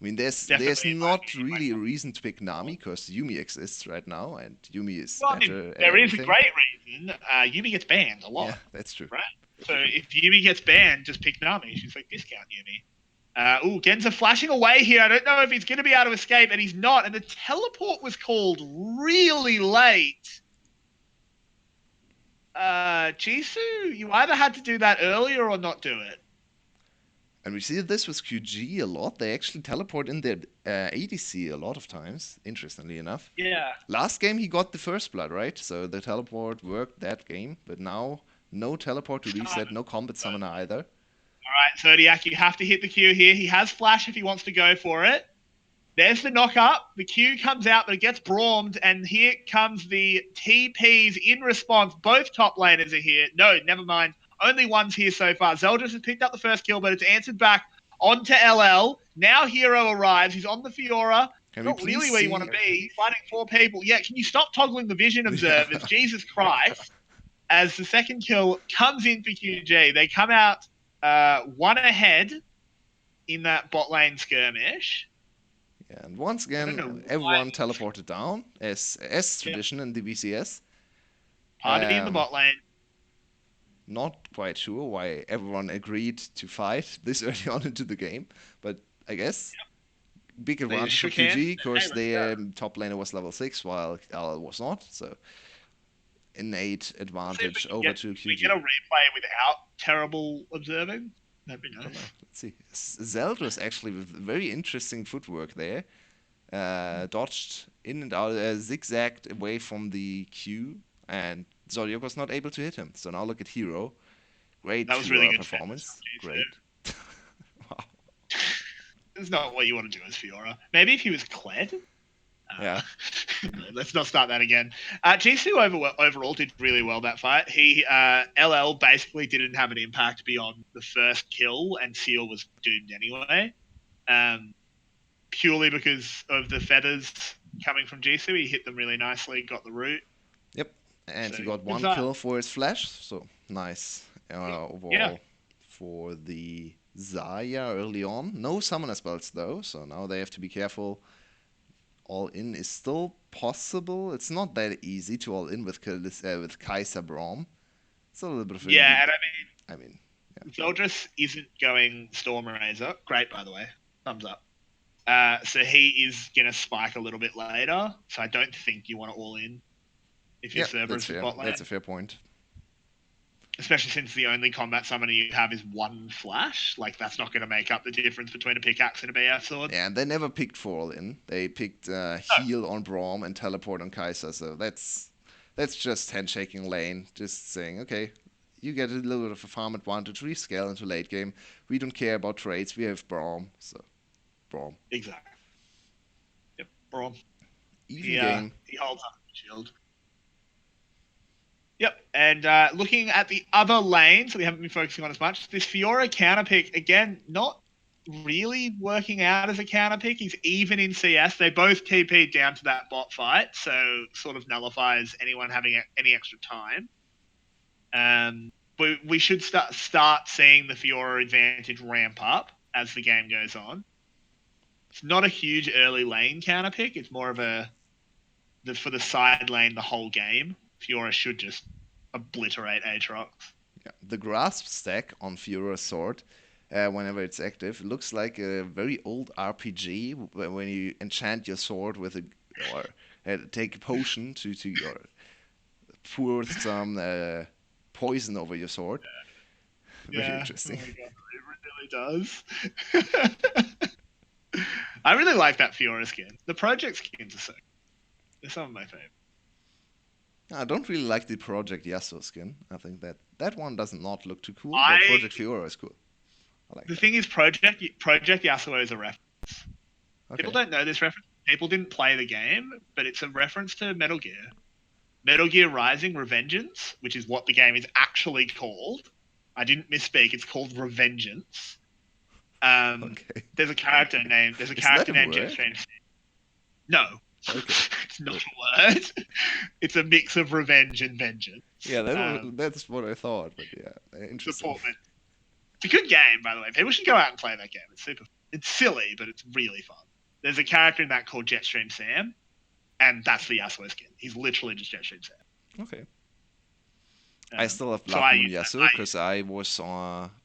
I mean, there's definitely not in my really a top reason to pick Nami four. because Yumi exists right now, and Yumi is Well, I mean, better at there is a everything. great reason. Yumi gets banned a Yeah, lot, that's true. right? So if Yumi gets banned, just pick Nami. She's like discount Yumi. Genza flashing away here. I don't know if he's going to be able to escape, and he's not. And the teleport was called really late. Jisoo, you either had to do that earlier or not do it. And we see this with QG a lot. They actually teleport in their ADC a lot of times, interestingly enough. Yeah. Last game he got the first blood, right? So the teleport worked that game, but now no teleport to reset, no combat summoner either. All right, Zodiac, you have to hit the Q here. He has flash if he wants to go for it. There's the knock up. The Q comes out, but it gets braumed, and here comes the TPs in response. Both top laners are here. No, never mind. Only one's here so far. Zeldris has picked up the first kill, but it's answered back onto LL. Now Hero arrives. He's on the Fiora. Can we Not please really where you want see? to be. He's fighting 4 people. Yeah, can you stop toggling the vision Yeah. observers? Jesus Christ. As the second kill comes in for QG, they come out one ahead in that bot lane skirmish. And once I don't know again, why. everyone teleported down as Yeah, tradition in the VCS. party in the bot lane. Not quite sure why everyone agreed to fight this early on into the game, but I guess big They just advantage for shook hands. QG Hey, because let's go. their top laner was level 6 while LL was not, so innate Let's see if advantage over to we get QG. a replay without terrible observing. That'd be I don't know. nice. Let's see. Zeldris actually with very interesting footwork there. Dodged in and out, zigzagged away from the Q, and Zodiac was not able to hit him. So now look at Hero. Great That was really Fiora good defense performance. from Great. Wow. G2. It's not what you want to do as Fiora. Maybe if he was Kled. Yeah. Let's not start that again. Jisoo overall did really well that fight. He LL basically didn't have an impact beyond the first kill, and Seal was doomed anyway. Purely because of the feathers coming from Jisoo, he hit them really nicely, got the root. Yep. And So he got good one that. kill for his flash. So nice overall Yeah. for the Zarya early on. No summoner spells though, so now they have to be careful. All in is still possible. It's not that easy to all in with Kaiser Braum. It's a little bit of a Yeah, and I mean, yeah. Zeldris isn't going Storm Razor. Great, by the way. Thumbs up. So he is going to spike a little bit later. So I don't think you want to all in if you're Yeah, that's Cerberus with fair. bot lane. That's a fair point. Especially since the only combat summoner you have is one flash. Like, that's not going to make up the difference between a pickaxe and a BF sword. Yeah, and they never picked for all in. They picked heal on Braum and teleport on Kaiser. So that's just handshaking lane, just saying, okay, you get a little bit of a farm advantage. We scale into late game. We don't care about trades. We have Braum, so Braum. Exactly. Yep, Braum. Even game. He holds up the shield. Yep, and looking at the other lanes, so we haven't been focusing on as much, this Fiora counter pick, again, not really working out as a counter pick. He's even in CS. They both TP'd down to that bot fight, so sort of nullifies anyone having any extra time. But we should start seeing the Fiora advantage ramp up as the game goes on. It's not a huge early lane counter pick. It's more of for the side lane the whole game. Fiora should just obliterate Aatrox. Yeah. The grasp stack on Fiora's sword, whenever it's active, looks like a very old RPG when you enchant your sword with or take a potion to or pour some poison over your sword. Very Yeah, interesting. oh my god, it really does. I really like that Fiora skin. The project skins are so good. They're some of my favorite. I don't really like the Project Yasuo skin. I think that one does not look too cool, I but Project Fiora is cool. I like the that. thing is, Project Yasuo is a reference. Okay. People don't know this reference. People didn't play the game, but it's a reference to Metal Gear. Metal Gear Rising Revengeance, which is what the game is actually called. I didn't misspeak. It's called Revengeance. Okay. There's a character named Is that a word? Jetstream. No, Okay. it's not a word. It's a mix of revenge and vengeance. Yeah, that's what I thought, but yeah, interesting. Support. It's a good game, by the way. People should go out and play that game. It's super. It's silly, but it's really fun. There's a character in that called Jetstream Sam, and that's the Yasuo skin. He's literally just Jetstream Sam. Okay. I still have So Blood I Moon use Yasuo because I was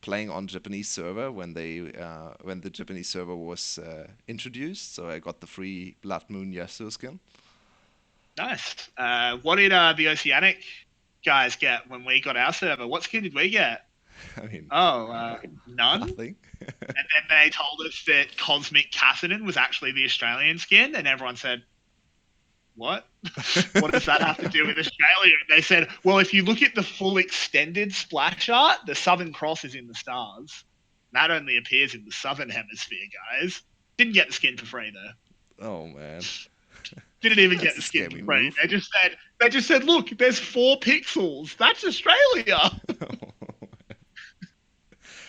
playing on Japanese server when the Japanese server was introduced, so I got the free Blood Moon Yasuo skin. Nice. What did the Oceanic guys get when we got our server? What skin did we get? I mean, None. nothing. And then they told us that Cosmic Cassidon was actually the Australian skin, and everyone said, "What? What does that have to do with Australia?" And they said, "Well, if you look at the full extended splash art, the Southern Cross is in the stars. That only appears in the Southern Hemisphere, guys. Didn't get the skin for free though. Oh man, Didn't even that's get a the skin for scammy free. move. They just said, look, there's 4 pixels. That's Australia."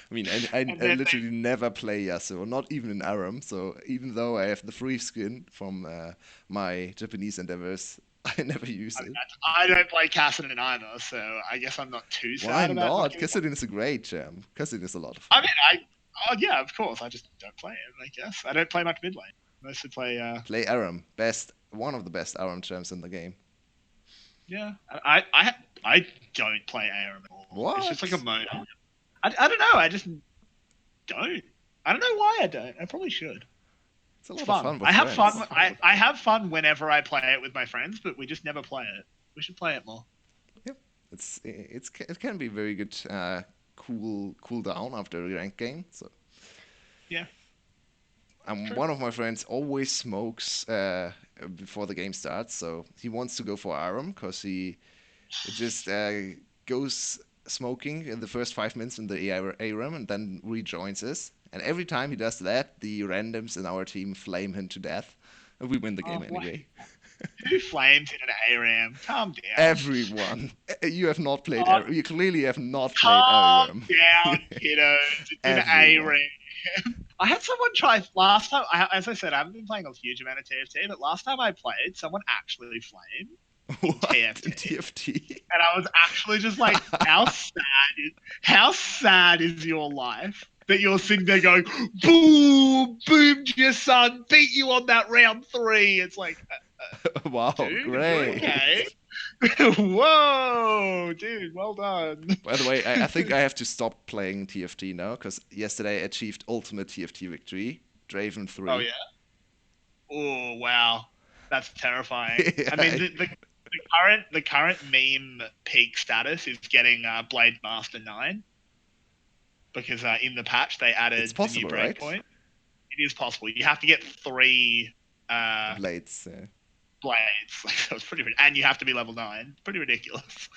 I mean, I And then literally never play Yasuo, not even in Aram. So even though I have the free skin from my Japanese endeavors, I never use it. I don't play Cassidon either, so I guess I'm not too Why sad about not not? getting. Kassadin is a great gem. Kassadin is a lot of I fun. mean, oh yeah, of course. I just don't play it. I guess I don't play much mid lane. Mostly play. Play Aram, one of the best Aram gems in the game. Yeah, I don't play ARM at all. What? It's just like a mode. I don't know. I just don't. I don't know why I don't. I probably should. It's a It's lot of fun. fun with I have friends. fun. I have fun whenever I play it with my friends, but we just never play it. We should play it more. Yep, it can be very good. Cool down after a ranked game. So. Yeah. One of my friends always smokes before the game starts, so he wants to go for Aram because he just goes smoking in the first 5 minutes in the Aram and then rejoins us. And every time he does that, the randoms in our team flame him to death, and we win the game anyway. Who flames in an ARAM? Calm down. Everyone, you have not played. You clearly have not played Calm Aram. down, kiddos. It's an ARAM. I had someone try last time. As I said, I haven't been playing a huge amount of TFT, but last time I played, someone actually flamed in What? TFT. In TFT? And I was actually just like, how sad is your life that you're sitting there going, boom, boomed your son, beat you on that round 3. It's like, Wow, dude, great. okay. Whoa, dude, well done. By the way, I think I have to stop playing TFT now because yesterday I achieved ultimate TFT victory, Draven 3. Oh yeah. Oh wow, that's terrifying. I mean, the current meme peak status is getting Blade Master 9 because in the patch they added It's possible, the new breakpoint. right? It is possible. You have to get 3 Blades. blades. Like, so it's pretty, and you have to be level 9. Pretty ridiculous.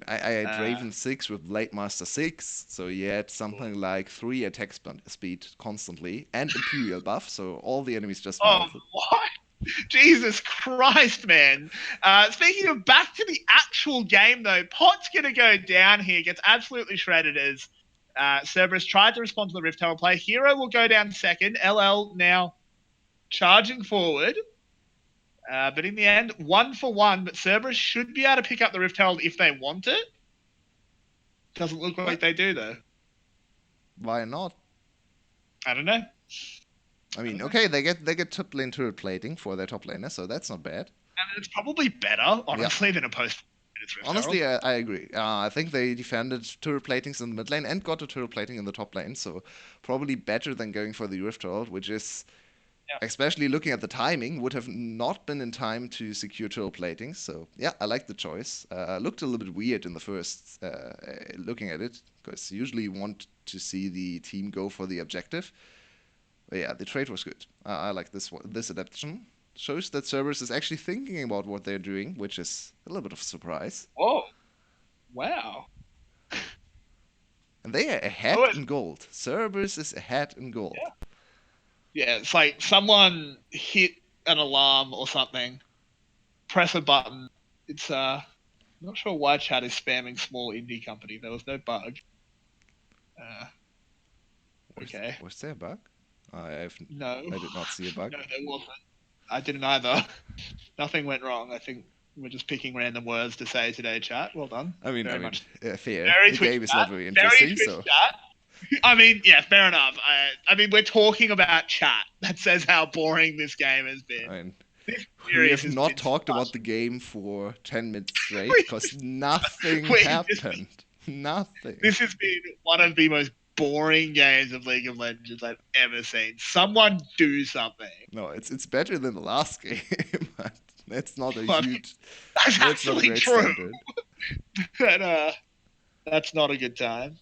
I had Draven 6 with Blade Master 6, so you had something like 3 attack speed constantly and Imperial buff, so all the enemies just melted. What? Jesus Christ, man. Speaking of back to the actual game, though, Pot's going to go down here, gets absolutely shredded as Cerberus tried to respond to the Rift Herald play. Hero will go down second. LL now charging forward. But in the end, 1-for-1, but Cerberus should be able to pick up the Rift Herald if they want it. Doesn't look like they do, though. Why not? I don't know. I mean, okay, they get top lane turret plating for their top laner, so that's not bad. And it's probably better, honestly, than a post. Honestly, I agree. I think they defended turret platings in the mid lane and got a turret plating in the top lane, so probably better than going for the Rift Herald, which is, especially looking at the timing, would have not been in time to secure turret platings. So yeah, I like the choice. Looked a little bit weird in the first looking at it, because usually you want to see the team go for the objective. But yeah, the trade was good. I like this adaptation. Shows that Cerberus is actually thinking about what they're doing, which is a little bit of a surprise. Oh, wow. And they are ahead in gold. Cerberus is ahead in gold. Yeah, it's like someone hit an alarm or something, press a button. It's not sure why chat is spamming small indie company. There was no bug. Okay. Was there a bug? No. I did not see a bug. No, there wasn't. I didn't either. Nothing went wrong. I think we're just picking random words to say today, chat. Well done. I mean, Very much. fair. Very The Twitch game is chat. not very Very interesting, Twitch so chat. I mean, yeah, fair enough. I mean, we're talking about chat. That says how boring this game has been. I mean, This we series have has not been talked about the game for 10 minutes straight because nothing happened. Nothing. This has been one of the most boring games of League of Legends I've ever seen. Someone do something. No, it's better than the last game, but that's not a I mean, huge. that's That's not a actually great true. standard. But that's not a good time.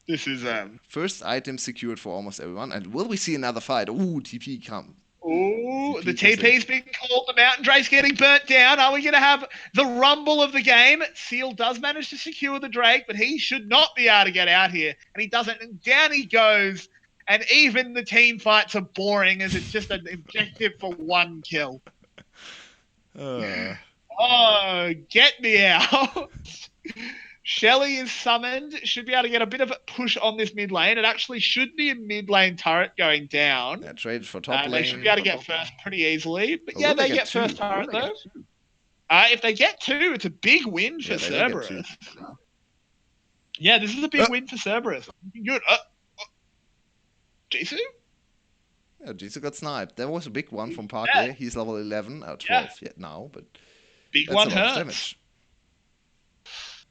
This is First item secured for almost everyone, and will we see another fight? Ooh, TP come. Ooh, the TP TP's been called. The Mountain Drake's getting burnt down. Are we going to have the rumble of the game? Seal does manage to secure the Drake, but he should not be able to get out here. And he doesn't. And down he goes. And even the team fights are boring as it's just an objective for one kill. Uh, Oh, get me out. Shelly is summoned. Should be able to get a bit of a push on this mid lane. It actually should be a mid lane turret going down. yeah, traded for top lane. They should be able to get first pretty easily. But Oh, yeah, will they they get get two? first Will turret they though. get two? If they get two, it's a big win for Yeah, they will get Cerberus. Yeah, this is a big win for Cerberus. Good. Jisoo? Yeah, Jisoo got sniped. There was a big one from Parkway. Yeah. He's level 11, 12 yet now, but Big that's one a lot of hurts. damage.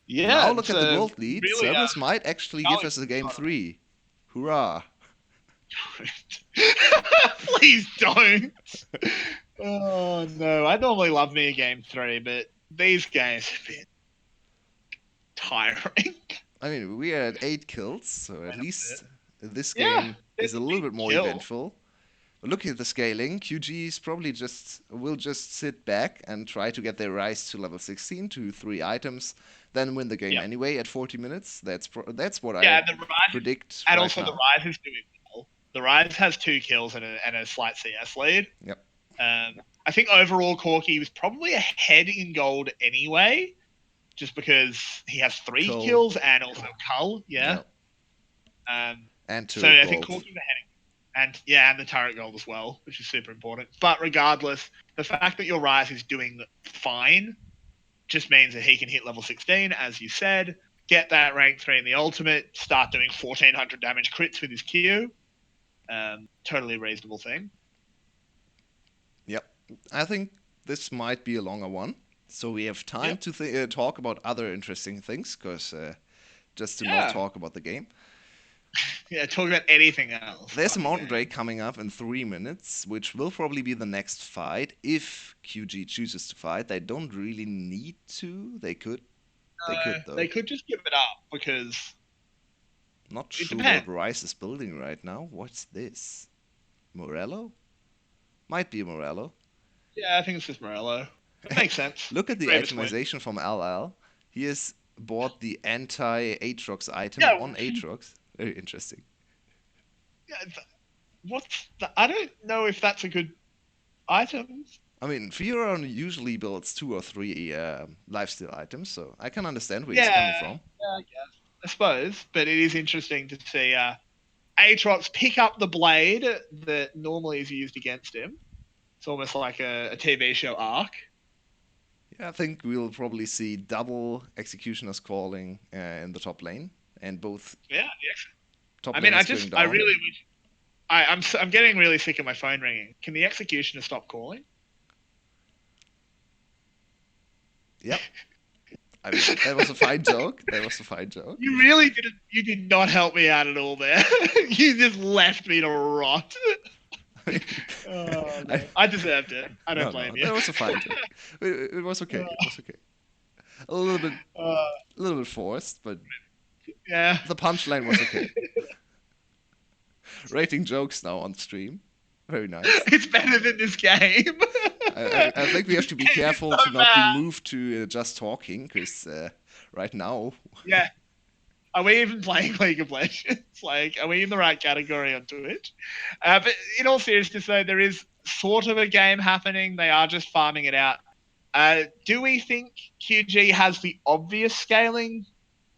Yeah. Now look at the gold lead. really, Cerberus might actually give us a game 3. Hurrah! Please don't. Oh no, I normally love me a game 3, but these games have been tiring. I mean, we are at 8 kills, so at least this Yeah, game is a little bit more kill. eventful. But look at the scaling. QG is probably will just sit back and try to get their rise to level 16 to 3 items, then win the game anyway at 40 minutes. That's what I predict. And right also now. the Rise is doing well. The Rise has 2 kills and a slight CS lead. Yep. I think overall Corky was probably ahead in gold anyway, just because he has 3 kills and also Cull. Yeah. Yep. And so I think Corky's ahead. And the turret gold as well, which is super important. But regardless, the fact that your Rise is doing fine just means that he can hit level 16, as you said, get that rank 3 in the ultimate, start doing 1400 damage crits with his Q. Totally reasonable thing. Yep. I think this might be a longer one. So we have time to talk about other interesting things, because just to not talk about the game. Yeah, talk about anything else. There's a Mountain Drake coming up in 3 minutes, which will probably be the next fight if QG chooses to fight. They don't really need to. They could. They could, though. They could just give it up, because not sure what Rice is building right now. What's this? Morello? Might be Morello. Yeah, I think it's just Morello. It makes sense. Look at the itemization from LL. He has bought the anti-Aatrox item on Aatrox. Very interesting. Yeah, I don't know if that's a good item. I mean, Fioron usually builds 2 or 3 lifesteal items, so I can understand where he's coming from. Yeah, I guess. I suppose, but it is interesting to see Aatrox pick up the blade that normally is used against him. It's almost like a TV show arc. Yeah, I think we'll probably see double Executioner's Calling in the top lane, and both. Yeah, top I mean, going down. I really wish. I'm getting really sick of my phone ringing. Can the Executioner stop calling? Yep. I mean, that was a fine joke. That was a fine joke. You really didn't. You did not help me out at all there. You just left me to rot. No. I deserved it. I don't blame you. That was a fine joke. It was okay. It was okay. A little bit forced, but yeah, the punchline was okay. Rating jokes now on stream. Very nice. It's better than this game. I think we have to be careful to not be moved to just talking, because right now. Yeah. Are we even playing League of Legends? Like, are we in the right category on Twitch? But in all seriousness, though, there is sort of a game happening. They are just farming it out. Do we think QG has the obvious scaling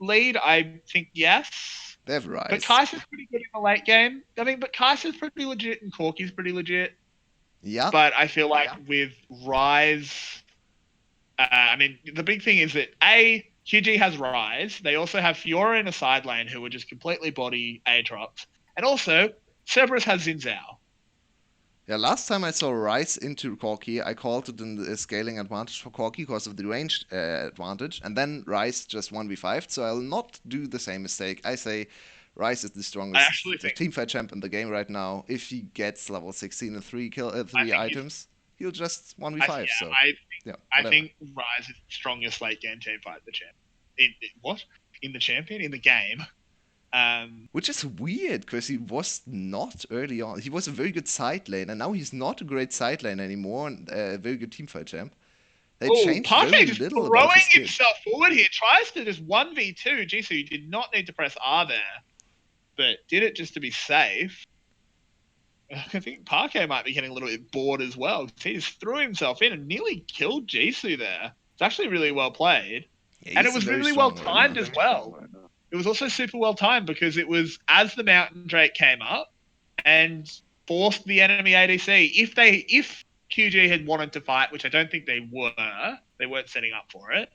lead? I think yes. They have But Rise. Kaiser's pretty good in the late game. I mean, but Kaiser's pretty legit and Corky's pretty legit. Yeah. But I feel like with Rise, I mean, the big thing is that QG has Rise. They also have Fiora in a side lane who are just completely body Aatrox. And also, Cerberus has Xin Zhao. Yeah, last time I saw Rise into Corki, I called it a scaling advantage for Corki because of the range advantage, and then Rise just 1v5, so I'll not do the same mistake. I say Rise is the I actually strongest think teamfight champ in the game right now. If he gets level 16 and I three think he's items, he'll just I 1v5, yeah, so yeah, I whatever. think Rise is the strongest late game team fight in the champ. What? In the champion? In the game. Um Which is weird, because he was not early on. He was a very good side lane, and now he's not a great side lane anymore, and a very good teamfight champ. They Oh, changed very Parquet just little about throwing his kit. himself forward here. Tries to just 1v2. Gee, so you did not need to press R there, but did it just to be safe. I think Parquet might be getting a little bit bored as well. He just threw himself in and nearly killed Jisoo there. It's actually really well played. Yeah, And it he's was very really well strong right timed now. as well. It was also super well timed because it was as the Mountain Drake came up and forced the enemy ADC. If QG had wanted to fight, which I don't think they weren't setting up for it.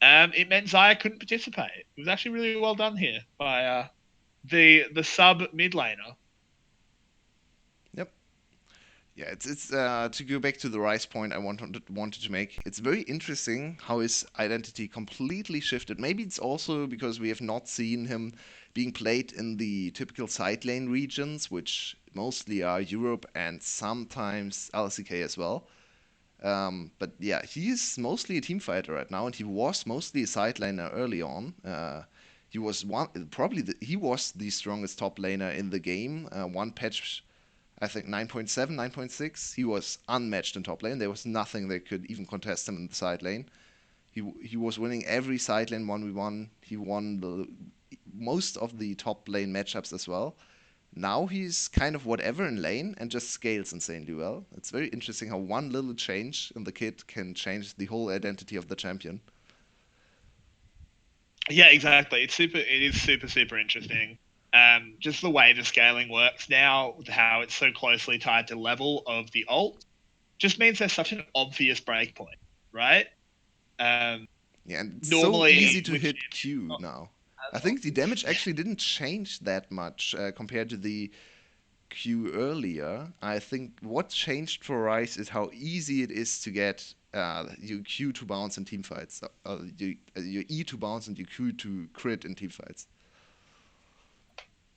It meant Xayah couldn't participate. It was actually really well done here by the sub mid laner. Yep. Yeah, it's to go back to the Rice point I wanted to make. It's very interesting how his identity completely shifted. Maybe it's also because we have not seen him being played in the typical side lane regions, which mostly are Europe and sometimes LCK as well. But yeah, he's mostly a team fighter right now, and he was mostly a side laner early on. He was he was the strongest top laner in the game. One patch, I think 9.7, 9.6. He was unmatched in top lane. There was nothing that could even contest him in the side lane. He was winning every side lane 1v1. He won most of the top lane matchups as well. Now he's kind of whatever in lane and just scales insanely well. It's very interesting how one little change in the kit can change the whole identity of the champion. Yeah, exactly. It is super interesting. Just the way the scaling works now, how it's so closely tied to level of the ult, just means there's such an obvious breakpoint, right? Um, Yeah, and it's so easy Normally to with hit Q not now. I as think the obvious. damage actually didn't change that much compared to the Q earlier. I think what changed for Rice is how easy it is to get your Q to bounce in teamfights, your E to bounce and your Q to crit in teamfights.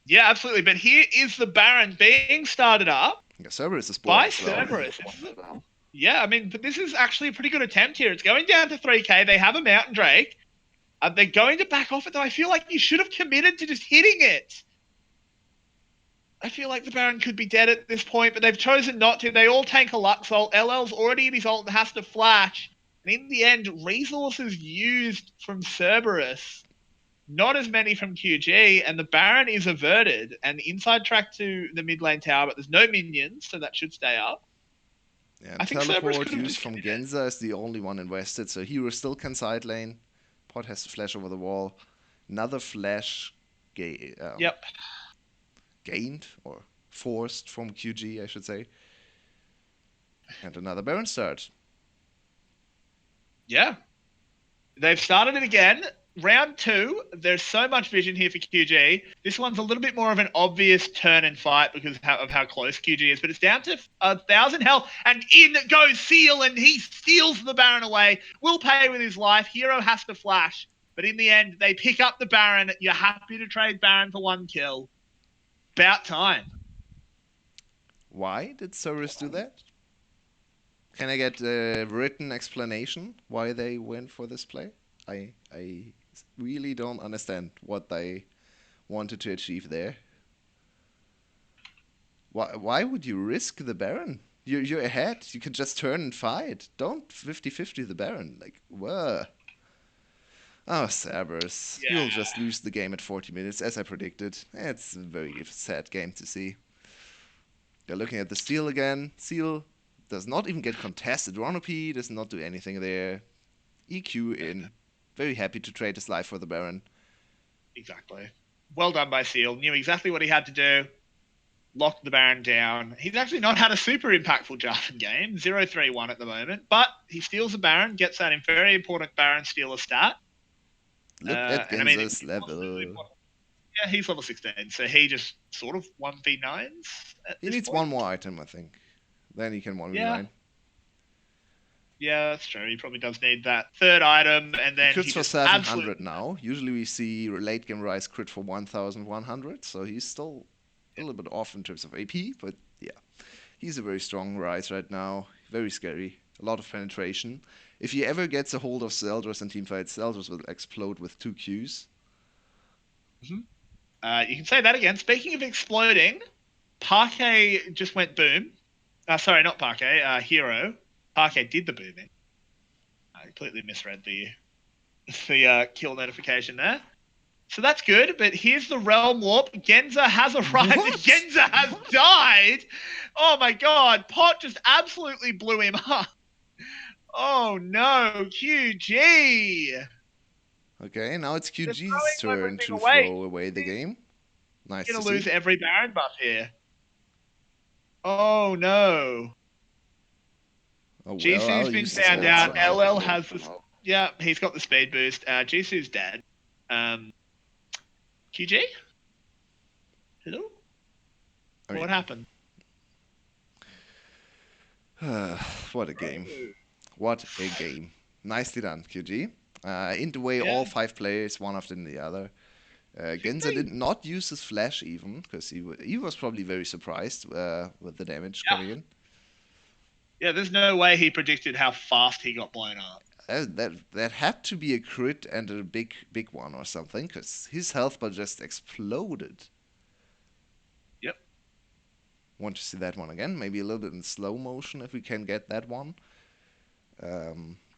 Yeah, absolutely. But here is the Baron being started up Yeah, Cerberus is bored by as well. Cerberus. Yeah, I mean, but this is actually a pretty good attempt here. It's going down to 3k. They have a Mountain Drake. They're going to back off it, though. I feel like you should have committed to just hitting it. I feel like the Baron could be dead at this point, but they've chosen not to. They all tank a Lux ult. LL's already in his ult and has to flash. And in the end, resources used from Cerberus, not as many from QG, and the Baron is averted. And inside track to the mid lane tower, but there's no minions, so that should stay up. Yeah, I and think Cerberus teleport could have used just from committed. Genza is the only one invested, so Hero still can side lane. Pot has to flash over the wall. Another flash Yep. gained or forced from QG, I should say. And another Baron start. Yeah. They've started it again. Round two, there's so much vision here for QG. This one's a little bit more of an obvious turn and fight because of how close QG is, but it's down to 1,000 health, and in goes Seal, and he steals the Baron away. Will pay with his life. Hero has to flash, but in the end, they pick up the Baron. You're happy to trade Baron for one kill. About time. Why did Cerberus do that? Can I get a written explanation why they went for this play? I really don't understand what they wanted to achieve there. Why would you risk the Baron? You're ahead. You can just turn and fight. Don't 50-50 the Baron. Like, whoa. Oh, Cerberus. You'll Yeah, just lose the game at 40 minutes, as I predicted. It's a very sad game to see. They're looking at the steal again. Seal does not even get contested. Ronopi does not do anything there. EQ in. Very happy to trade his life for the Baron. exactly. well done by Seal. Knew exactly what he had to do. Locked the Baron down. He's actually not had a super impactful Jarvan game. 0-3-1 at the moment. But he steals the Baron, gets that very important Baron stealer stat. Look at And I mean, Genza's level. yeah, he's level 16. So he just sort of 1v9s at He this needs point. one more item, I think. Then he can Yeah. 1v9. Yeah, that's true. He probably does need that third item, and He then crits he for just 700 absolutely. now. Usually we see late game Rise crit for 1100, so he's still a little bit off in terms of AP, but yeah. He's a very strong Rise right now. Very scary. A lot of penetration. If he ever gets a hold of Zeldris in teamfights, Zeldris will explode with 2 Qs. You can say that again. Speaking of exploding, Parquet just went boom. Sorry, not Parquet. Hero. Parquet did the booming. I completely misread the kill notification there. So that's good, but here's the Realm Warp. Genza has arrived. What? Genza has died. Oh my god. Pot just absolutely blew him up. Oh no, QG. Okay, now it's They're QG's throwing turn everything to away. throw away the game. Nice He's to going to lose see. every Baron buff here. Oh no. Oh well, Jisoo's I'll been use this found ult out. somehow. LL has this. Yeah, he's got the speed boost. Jisoo's dead. QG? Hello? I What mean, happened? what a game. What a game. Nicely done, QG. Int away Yeah. all 5 players, one after the other. Genza did not use his flash even, because he was probably very surprised with the damage Yeah. coming in. Yeah, there's no way he predicted how fast he got blown up. That had to be a crit and a big one or something, because his health bar just exploded. Yep. Want to see that one again? Maybe a little bit in slow motion if we can get that one.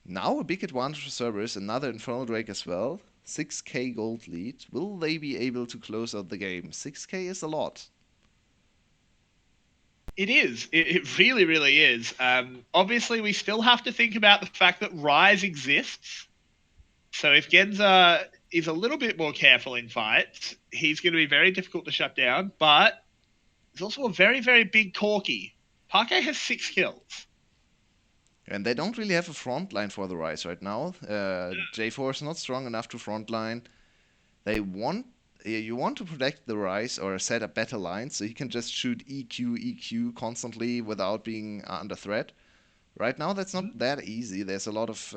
Now a big advantage for Cerberus, another Infernal Drake as well. 6k gold lead. Will they be able to close out the game? 6k is a lot. It is. It really, really is. Obviously, we still have to think about the fact that Rise exists. So if Genza is a little bit more careful in fights, he's going to be very difficult to shut down. But there's also a very, very big Corki. Parquet has 6 kills. And they don't really have a front line for the Rise right now. J4 is not strong enough to front line. They want you want to protect the Rise or set a better line so he can just shoot EQ constantly without being under threat. Right now that's not that easy. There's a lot of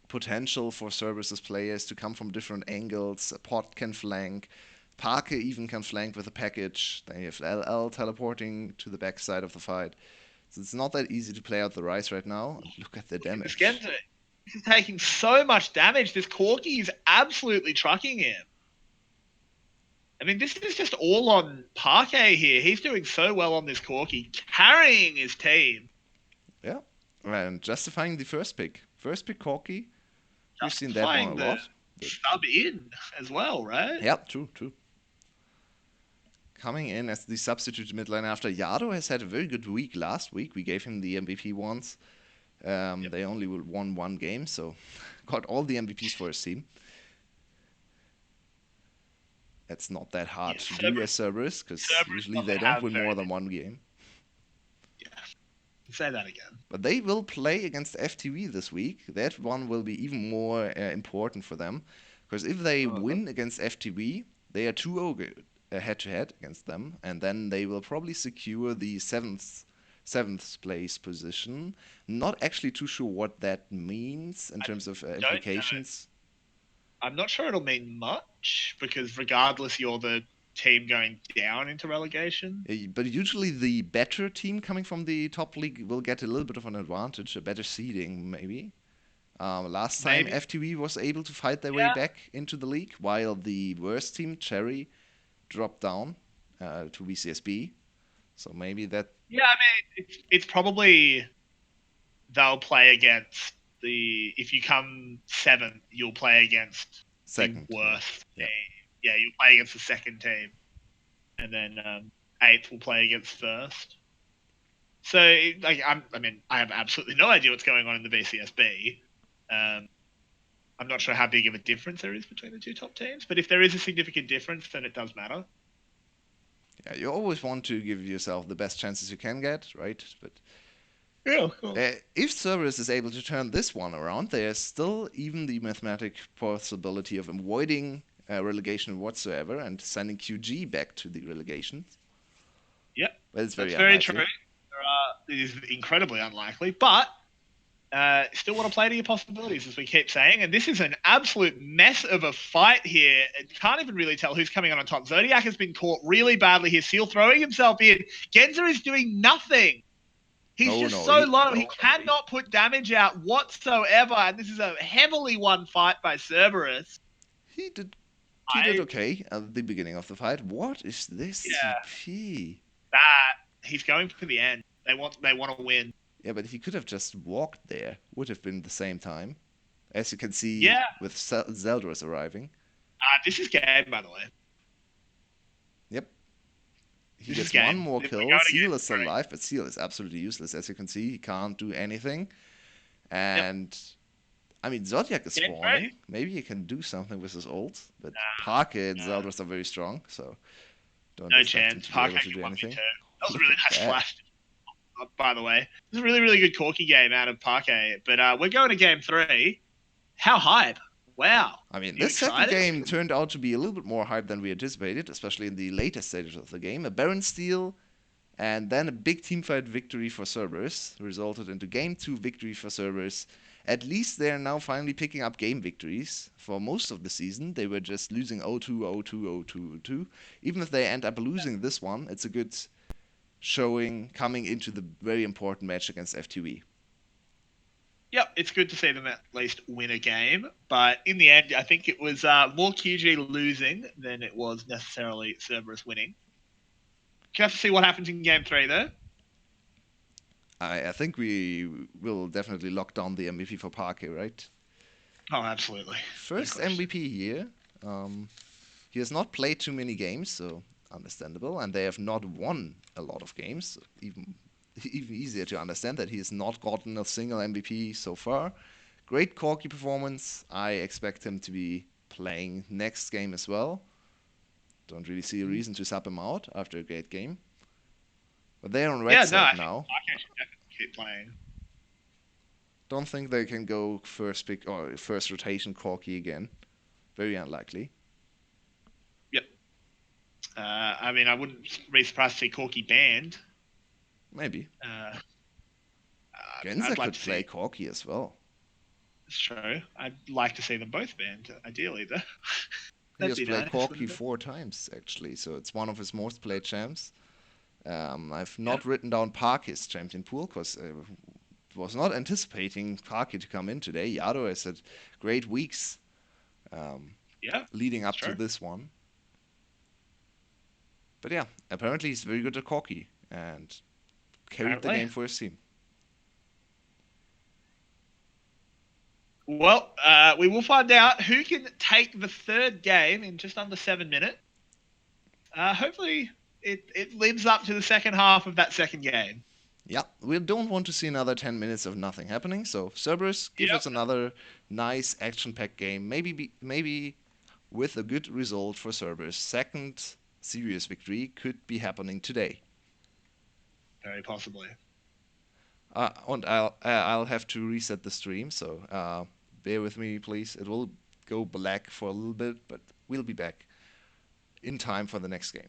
potential for Cerberus's players to come from different angles. Pot can flank. Parker even can flank with a package. Then you have LL teleporting to the backside of the fight. So it's not that easy to play out the Rise right now. Look at the This damage. Genza is taking so much damage. This Corki is absolutely trucking him. I mean, this is just all on Parquet here. He's doing so well on this Corki, carrying his team. Yeah. And justifying the first pick. First pick Corky. We've seen that one a Justifying the lot. But sub in as well, right? yeah, true. Coming in as the substitute mid lane after Yado has had a very good week last week. We gave him the MVP once. They only won one game, so got all the MVPs for his team. It's not that hard to do as Cerberus, because Cerberus usually they doesn't don't have win very more than one game. Yeah. Say that again. But they will play against FTV this week. That one will be even more important for them, because if they win against FTV, they are 2-0 head-to-head against them, and then they will probably secure the seventh place position. Not actually too sure what that means in terms of implications. I'm not sure it'll mean much because regardless, you're the team going down into relegation. But usually the better team coming from the top league will get a little bit of an advantage, a better seeding maybe. Last time Maybe. FTV was able to fight their way back into the league, while the worst team, Cherry, dropped down to VCSB. So maybe that Yeah, I mean, it's probably they'll play against the. If you come seventh, you'll play against the second. worst Yeah. team. Yeah, you'll play against the second team, and then eighth will play against first. So, like, I mean, I have absolutely no idea what's going on in the VCSB. I'm not sure how big of a difference there is between the two top teams, but if there is a significant difference, then it does matter. Yeah, you always want to give yourself the best chances you can get, right? But Yeah, of course. if Cerberus is able to turn this one around, there's still even the mathematic possibility of avoiding relegation whatsoever and sending QG back to the relegation. Yep, But it's that's very very true. unlikely. It is incredibly unlikely, but still want to play to your possibilities, as we keep saying. And this is an absolute mess of a fight here. Can't even really tell who's coming on top. Zodiac has been caught really badly here. Seal throwing himself in. Genza is doing nothing. He's No, just no, so low. He cannot put damage out whatsoever. And this is a heavily won fight by Cerberus. he did he did I, okay at the beginning of the fight. What is this yeah, TP? that he's going for the end. They want to win. Yeah, but he could have just walked there. Would have been the same time. As you can see Yeah, with Zeldris arriving. this is game, by the way. Yep. He This is gets one game. more We're kill. going to Seal game is still three. alive, but Seal is absolutely useless. As you can see, he can't do anything. Yep. And I mean, Zodiac is Game three. spawning. Maybe he can do something with his ult. But Parker and No, Zeldris are very strong, so don't no expect him chance. to be Parker able to can do 1v2. anything. That was a Look really at nice that. flash, by the way. This is a really, really good Corky game out of Parquet. But we're going to game three. How hype. Wow. I mean, Are you this second excited? game turned out to be a little bit more hype than we anticipated, especially in the later stages of the game. A Baron steal and then a big teamfight victory for Cerberus resulted into game 2 victory for Cerberus. At least they are now finally picking up game victories. For most of the season, they were just losing 0-2, 0-2, 0-2, 0-2. Even if they end up losing this one, it's a good showing coming into the very important match against FTW. Yep, it's good to see them at least win a game. But in the end, I think it was more QG losing than it was necessarily Cerberus winning. You have to see what happens in game three, though. I think we will definitely lock down the MVP for Parquet, right? Oh, absolutely. No First question. MVP here. Um, he has not played too many games, so understandable, and they have not won a lot of games. So even easier to understand that he has not gotten a single MVP so far. Great Corky performance. I expect him to be playing next game as well. Don't really see a reason to sub him out after a great game. But they're on red Yeah, no, I side think now. Parker should definitely keep playing. Don't think they can go first pick or first rotation Corky again. Very unlikely. Yep. I mean, I wouldn't be surprised to see Corky banned. Maybe. Uh, Genza I'd like could to play see. Corky as well. It's true. I'd like to see them both banned, ideally, though. He That'd has be played nice, Corky wouldn't it? 4 times actually, so it's one of his most played champs. I've Yeah. not written down Parky's champion pool because was not anticipating Parky to come in today. Yado has had great weeks um, Yeah, leading it's up to true. this one. But yeah, apparently he's very good at Corky and carried the Apparently. game for his team. Well, we will find out who can take the third game in just under 7 minutes. Hopefully, it lives up to the second half of that second game. Yeah, we don't want to see another 10 minutes of nothing happening. So Cerberus, give us Yep. another nice action-packed game. Maybe with a good result for Cerberus. Second serious victory could be happening today. Very possibly. And I'll have to reset the stream, so bear with me, please. It will go black for a little bit, but we'll be back in time for the next game.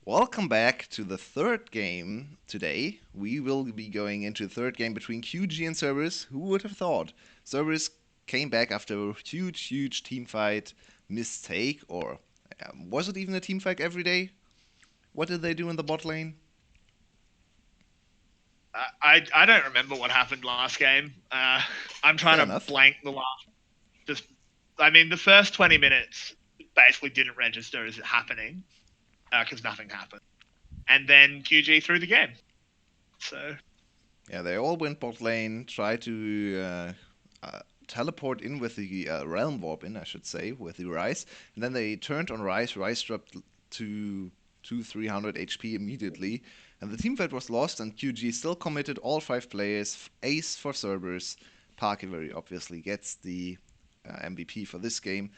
Welcome back to the third game today. We will be going into the third game between QG and Cerberus. Who would have thought? Cerberus came back after a huge team fight mistake, or was it even a team fight every day? What did they do in the bot lane? I don't remember what happened last game. I'm trying Fair to enough. blank the last. Just, I mean, the first 20 minutes basically didn't register as it happening because nothing happened, and then QG threw the game. So Yeah, they all went bot lane, tried to teleport in with the Realm Warp in, I should say, with the Rise. And then they turned on Rise. Rise dropped to 300 HP immediately. And the team fight was lost, and QG still committed all 5 players. Ace for Cerberus. Parky very obviously gets the MVP for this game.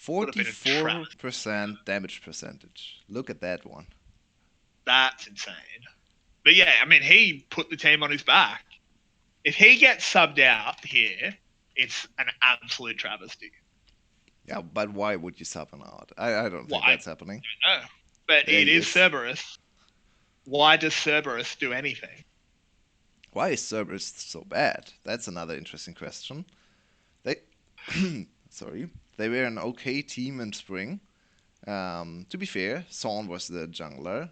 would have been a trap. 44% damage percentage. Look at that one. That's insane. But yeah, I mean, he put the team on his back. If he gets subbed out here, it's an absolute travesty. Yeah, but why would you sub him out? I don't think that's happening. No, but There it he is is. Cerberus. Why does Cerberus do anything? Why is Cerberus so bad? That's another interesting question. They, sorry, they were an okay team in spring. To be fair, Son was the jungler.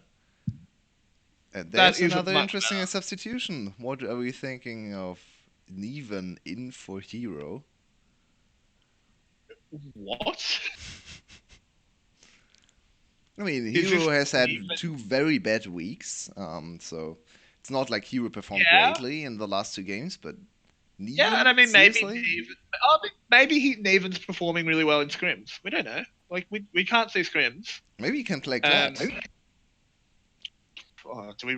That There's is another much interesting substitution. What are we thinking of Neven in for hero? better. What? I mean, Is Hero this has had even? 2 very bad weeks, so it's not like Hero performed Yeah, greatly in the last 2 games, but yeah, and I Neven? mean maybe Seriously? Neven. Oh, maybe Neven's performing really well in scrims. We don't know. Like we can't see scrims. Maybe you can play Um, Kled. do we?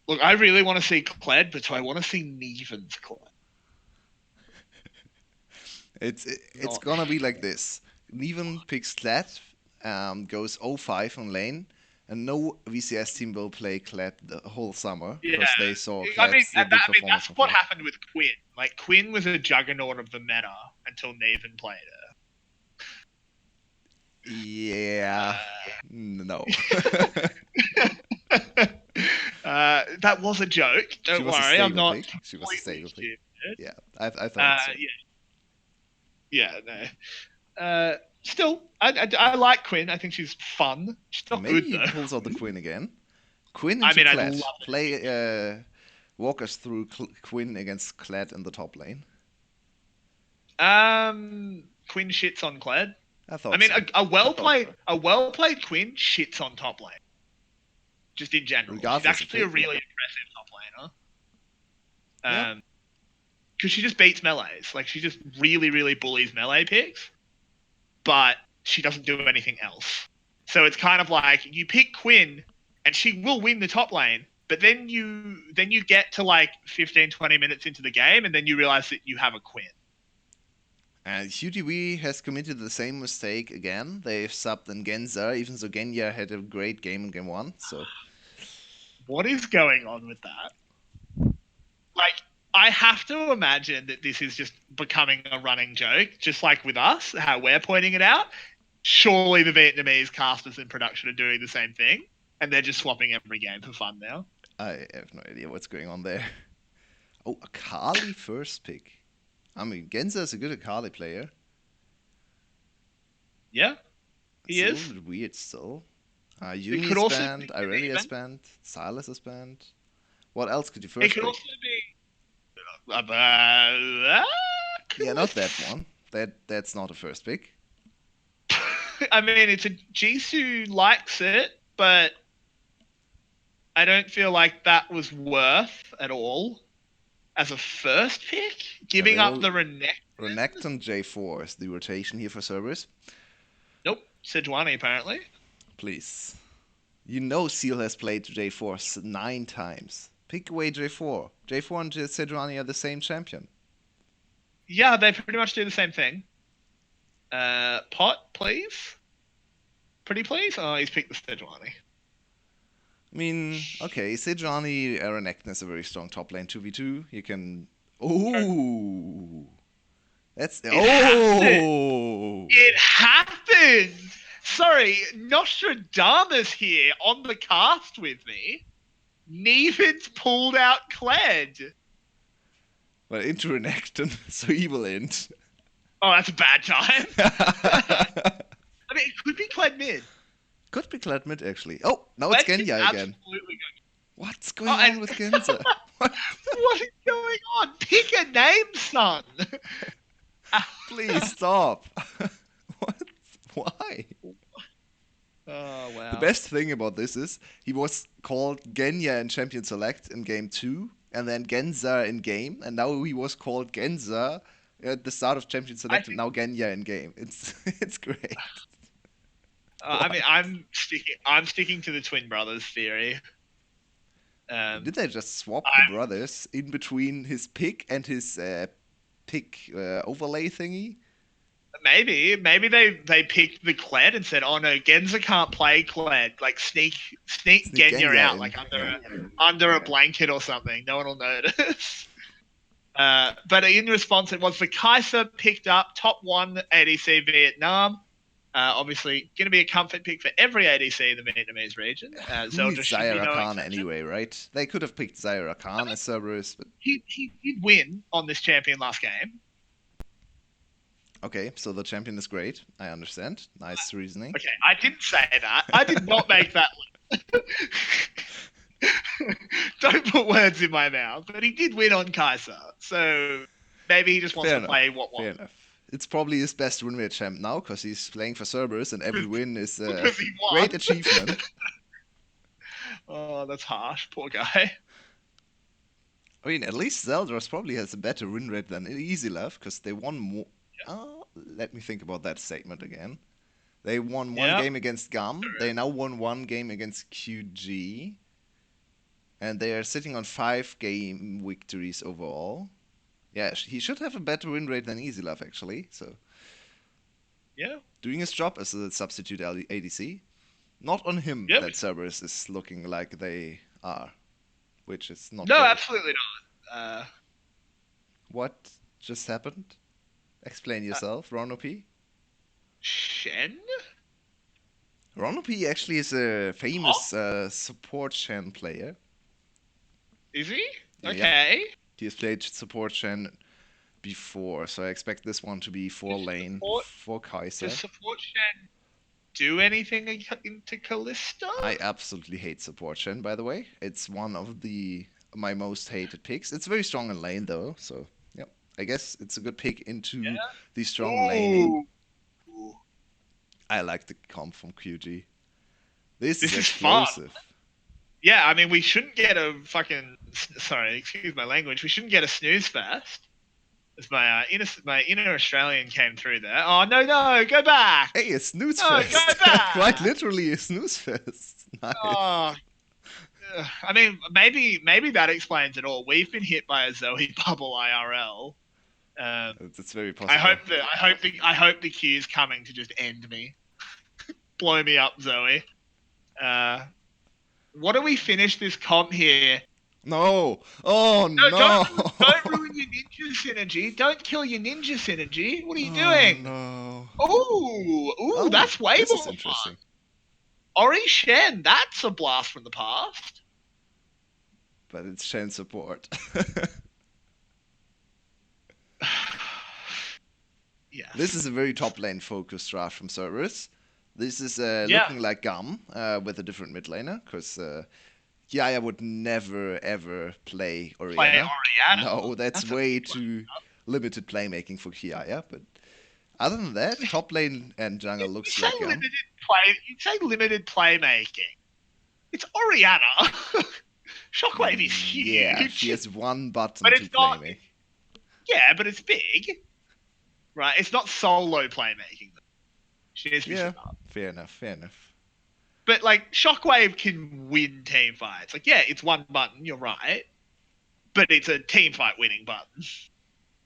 Look, I really want to see Kled, but do I want to see Neven's Kled? It's Not. gonna be like this. Neven picks Kled, goes 0-5 on lane, and no VCS team will play Kled the whole summer Yeah, because they saw I mean, Kled's good performance that's from what Kled. happened with Quinn. Like Quinn was a juggernaut of the meta until Neven played Yeah, her. no. That was a joke. She Don't was a worry, I'm stable not pick. She was a completely stable pick. stupid. Yeah, I thought so. Yeah, no. Still, I like Quinn. I think she's fun. She's not Maybe good he though. pulls out the Quinn again. Quinn I into mean, I'd love Kled. it. Play walk us through Quinn against Kled in the top lane. Quinn shits on Kled. I I thought mean, so. a well played Quinn shits on top lane. Just in general, she's Regardless of actually a pick. really impressive top Yeah. laner. Because she just beats melees. Like she just really bullies melee picks, but she doesn't do anything else. So it's kind of like you pick Quinn, and she will win the top lane. But then you get to like 15, 20 minutes into the game, and then you realize that you have a Quinn. And UTV has committed the same mistake again. They've subbed in Genza, even though Genya had a great game in game 1. So What is going on with that? Like, I have to imagine that this is just becoming a running joke, just like with us, how we're pointing it out. Surely the Vietnamese casters in production are doing the same thing, and they're just swapping every game for fun now. I have no idea what's going on there. Oh, Akali first pick. I mean, Genza is a good Akali player. Yeah, It's he a is. little bit weird still. It could Yumi's also banned, be Irelia's even. banned, Silas is banned. What else could you It first could pick? also be. Yeah, not that one. That's not a first pick. I mean, it's a Jisoo likes it, but I don't feel like that was worth at all as a first pick. Yeah, Giving up the Renekton. Renekton J4 is the rotation here for Cerberus. Nope, Sejuani apparently. Please. You know Seal has played J4 9 times. Pick away J4. J4 and Sejuani are the same champion. Yeah, they pretty much do the same thing. Pot, please. Pretty please. Oh, he's picked the Sejuani. I mean, okay, Sejuani, Renekton is a very strong top lane 2v2. You can... Oh! That's... It happened. Oh! It happened. Sorry, Nostradamus here on the cast with me. Neven's pulled out Kled. Well, into Renekton, so he will end. Oh, that's a bad time. I mean, it could be Kled mid. Could be Kled mid, actually. Oh, now it's Kled is Genya again. absolutely good. What's Oh, going and on with Genza? What? what is going on? Pick a name, son. Please stop. What? Why? Oh wow. The best thing about this is he was called Genya in Champion Select in game 2, and then Genza in game, and now he was called Genza at the start of Champion I Select, and think. now Genya in game. It's great. I mean, What? I'm sticking. I'm sticking to the twin brothers theory. Did they just swap the I, brothers in between his pick and his pick overlay thingy? maybe they picked the Kled and said, "Oh no, Genza can't play Kled. Like sneak Sneak Genya Genya out in. like Yeah. under a blanket or something. No one will notice." But in response, it was the Kaiser picked up top one ADC Vietnam. Obviously, going to be a comfort pick for every ADC in the Vietnamese region. Who Zelda is should be Zyra no Khan exception. anyway, right? They could have picked Zyra I Khan mean, as Cerberus, but he did win on this champion last game. okay, so the champion is great. I understand. Nice reasoning. Okay, I didn't say that. I did not make that. Don't put words in my mouth. But he did win on Kaiser, so maybe he just wants Fair to enough. play what Fair enough. It's probably his best win rate champ now because he's playing for Cerberus, and every win is a because he won. great achievement. Oh, that's harsh. Poor guy. I mean, at least Zeldros probably has a better win rate than Easy Love because they won more. Let me think about that statement again. They won one Yeah. game against Gum. They now won one game against QG. And they are sitting on 5 game victories overall. Yeah, he should have a better win rate than Easy Love, actually. So, Yeah. doing his job as a substitute ADC. Not on him Yep. that Cerberus is looking like they are, which is not No, great. absolutely not. What just happened? Explain yourself, Rono P. Shen? Rono P actually is a famous support Shen player. Is he? Yeah. Okay. He has played support Shen before, so I expect this one to be 4 lane for Kaiser. Does support Shen do anything into Kalista? I absolutely hate support Shen, by the way. It's one of my most hated picks. It's very strong in lane though, so yeah. I guess it's a good pick into the strong laning. Ooh. I like the comp from QG. This is fun. explosive. Yeah, I mean, we shouldn't get a fucking. Sorry, excuse my language. We shouldn't get a snooze fest. As my inner Australian came through there. Oh no, go back. Hey, a snooze No, fest. go back. Quite literally a snooze fest. Nice. Oh, I mean, maybe that explains it all. We've been hit by a Zoe bubble IRL. That's very possible. I hope the queue's coming to just end me, blow me up, Zoe. What do we finish this comp here? No! Oh no! Don't ruin your ninja synergy. Don't kill your ninja synergy. What are you doing? No. Ooh, that's way this more is interesting. fun. Ori Shen, that's a blast from the past. But it's Shen support. Yes. This is a very top lane focused draft from Cerberus. This is looking like Gum with a different mid laner, because Yaya would never ever play Orianna. No, that's way too limited playmaking for Kiaya. But other than that, top lane and jungle looks like Gum. You say limited playmaking. It's Orianna. Shockwave is huge. Yeah, she has one button to playmake. Yeah, but it's big. Right, it's not solo playmaking. She needs to be set up. Fair enough. But like Shockwave can win team fights. Like, yeah, it's one button, you're right. But it's a team fight winning button.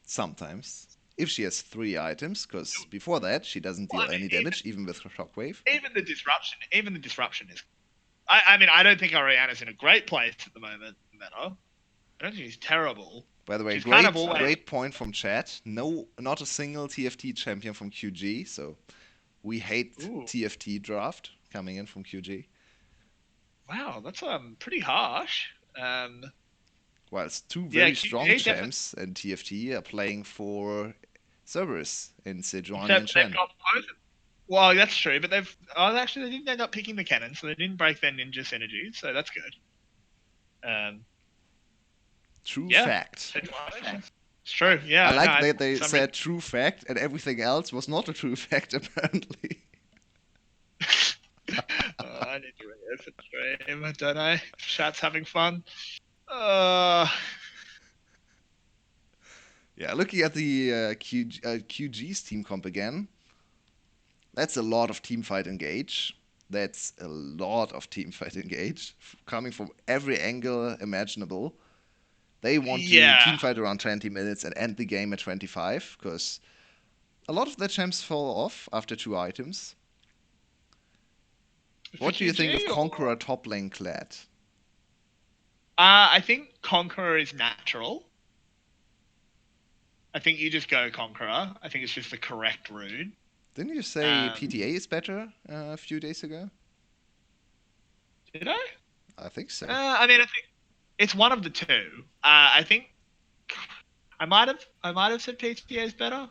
Sometimes. If she has 3 items, because before that she doesn't deal any damage, even with Shockwave. Even the disruption is. I mean, I don't think Orianna's in a great place at the moment. I don't think she's terrible. By the way, she's great point from chat. No, not a single TFT champion from QG, so We hate Ooh, TFT draft coming in from QG. wow, that's pretty harsh. Whilst two Yeah, very strong QG definitely. champs in TFT are playing for Cerberus in Sejuani and Except they've Shen. got both. Well, that's true, but they didn't end up picking the cannon, so they didn't break their ninja synergy, so that's good. Um, True yeah, fact. it's true. I Yeah, no, like that for they some reason. said true fact and everything else was not a true fact apparently. I need to re-open stream, don't I? Chat's having fun. Uh, Yeah, looking at the QG's team comp again, that's a lot of teamfight engage. That's a lot of teamfight engage coming from every angle imaginable. They want to yeah. teamfight around 20 minutes and end the game at 25 because a lot of the champs fall off after 2 items. For What do you think of QG, or Conqueror top lane Clad? I think Conqueror is natural. I think you just go Conqueror. I think it's just the correct rune. Didn't you say Um, PTA is better a few days ago? did I? I think so. I mean, I think it's one of the two. I think I might have said PTA is better.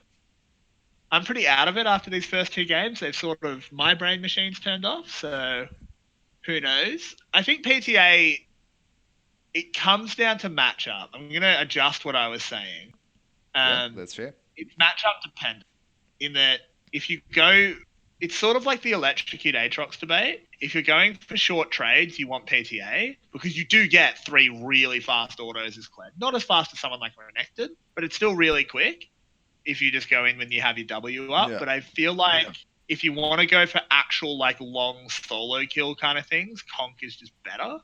I'm pretty out of it after these first two games. They've sort of my brain machines turned off, so who knows? I think PTA, it comes down to matchup. I'm gonna adjust what I was saying. Yeah, Um, that's fair. it's matchup dependent in that if you go, it's sort of like the electrocute Aatrox debate. If you're going for short trades, you want PTA because you do get 3 really fast autos as Kled. Not as fast as someone like Renekton, but it's still really quick if you just go in when you have your W up. Yeah. But I feel like if you want to go for actual like long solo kill kind of things, Conk is just better.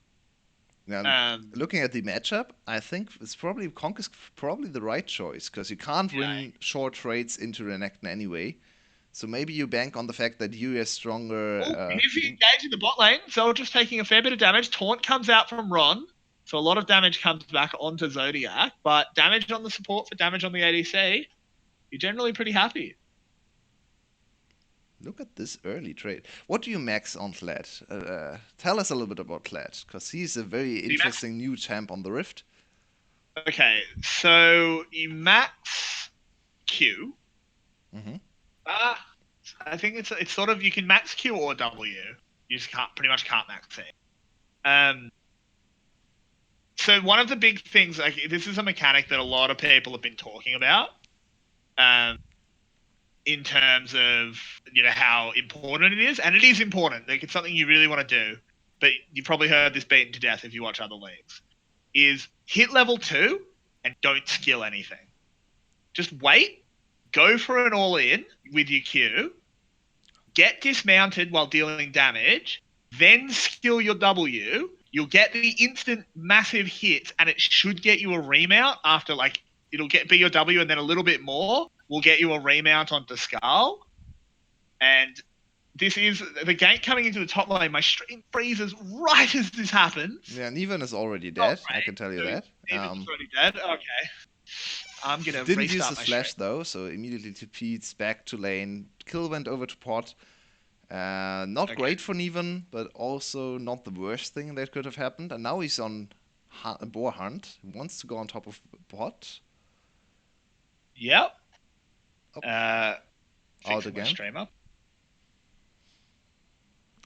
Now, Um, looking at the matchup, I think it's probably Conk is probably the right choice because you can't yeah. win short trades into Renekton anyway. So maybe you bank on the fact that you are stronger. Well, here's the engage in the bot lane. Zeldris taking a fair bit of damage. Taunt comes out from Ron. So a lot of damage comes back onto Zodiac, but damage on the support for damage on the ADC, you're generally pretty happy. Look at this early trade. What do you max on Kled? Tell us a little bit about Kled because he's a very So you max. interesting new champ on the Rift. Okay, so you max Q. Mm-hmm. Uh, I think it's sort of you can max Q or W. You just can't pretty much can't max it. Um, so one of the big things, like this is a mechanic that a lot of people have been talking about. Um, in terms of how important it is, and it is important. Like it's something you really want to do, but you've probably heard this beaten to death if you watch other leagues. Is hit level 2 and don't skill anything. Just wait, go for an all in with your Q, get dismounted while dealing damage, then skill your W. You'll get the instant massive hits, and it should get you a remount after it'll be your W, and then a little bit more will get you a remount onto Skull. And this is the gank coming into the top lane. My stream freezes right as this happens. Yeah, Neven is already Not dead. I great. can tell you So that. Evan's already dead. Okay. I'm gonna Didn't use restart his my stream. flash though, so immediately TP'd back to lane. Kill went over to pot. Not Okay. great for Neven, but also not the worst thing that could have happened. And now he's on boar hunt. He wants to go on top of pot. Yep. Oh, out Fixing my again. stream up.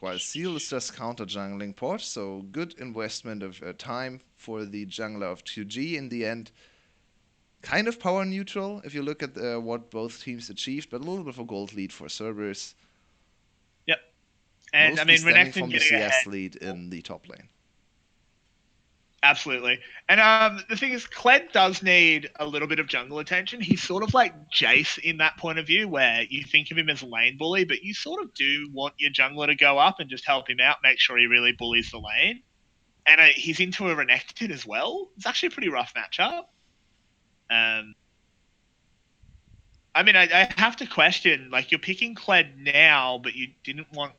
While Seal is just counter jungling pot, so good investment of time for the jungler of 2G in the end. Kind of power neutral if you look at what both teams achieved, but a little bit of a gold lead for Cerberus. Yep. And Mostly I mean, stemming Renekton from the getting ahead. CS lead in the top lane. Absolutely. And the thing is, Kled does need a little bit of jungle attention. He's sort of like Jace in that point of view, where you think of him as a lane bully, but you sort of do want your jungler to go up and just help him out, make sure he really bullies the lane. And he's into a Renekton as well. It's actually a pretty rough matchup. I mean, I have to question, like, you're picking Kled now, but you didn't want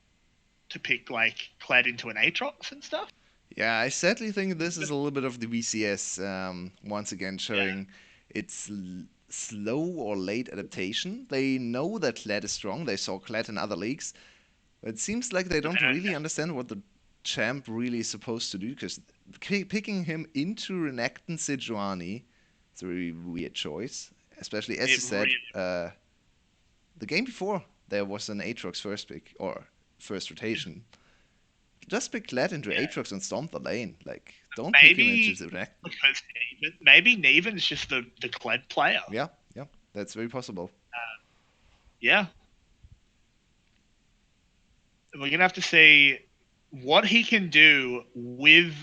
to pick, like, Kled into an Aatrox and stuff? Yeah, I sadly think this is a little bit of the VCS once again Yeah. showing its slow or late adaptation. They know that Kled is strong. They saw Kled in other leagues. But it seems like they don't really understand what the champ really is supposed to do, because picking him into Renekton Sejuani is a very weird choice. Especially, as you said, the game before, there was an Aatrox first pick, or first rotation. Just pick Kled into Aatrox and stomp the lane. Like, don't pick him into Renekton. Because maybe Neven's just the Kled player. Yeah, that's very possible. Yeah. We're going to have to see what he can do with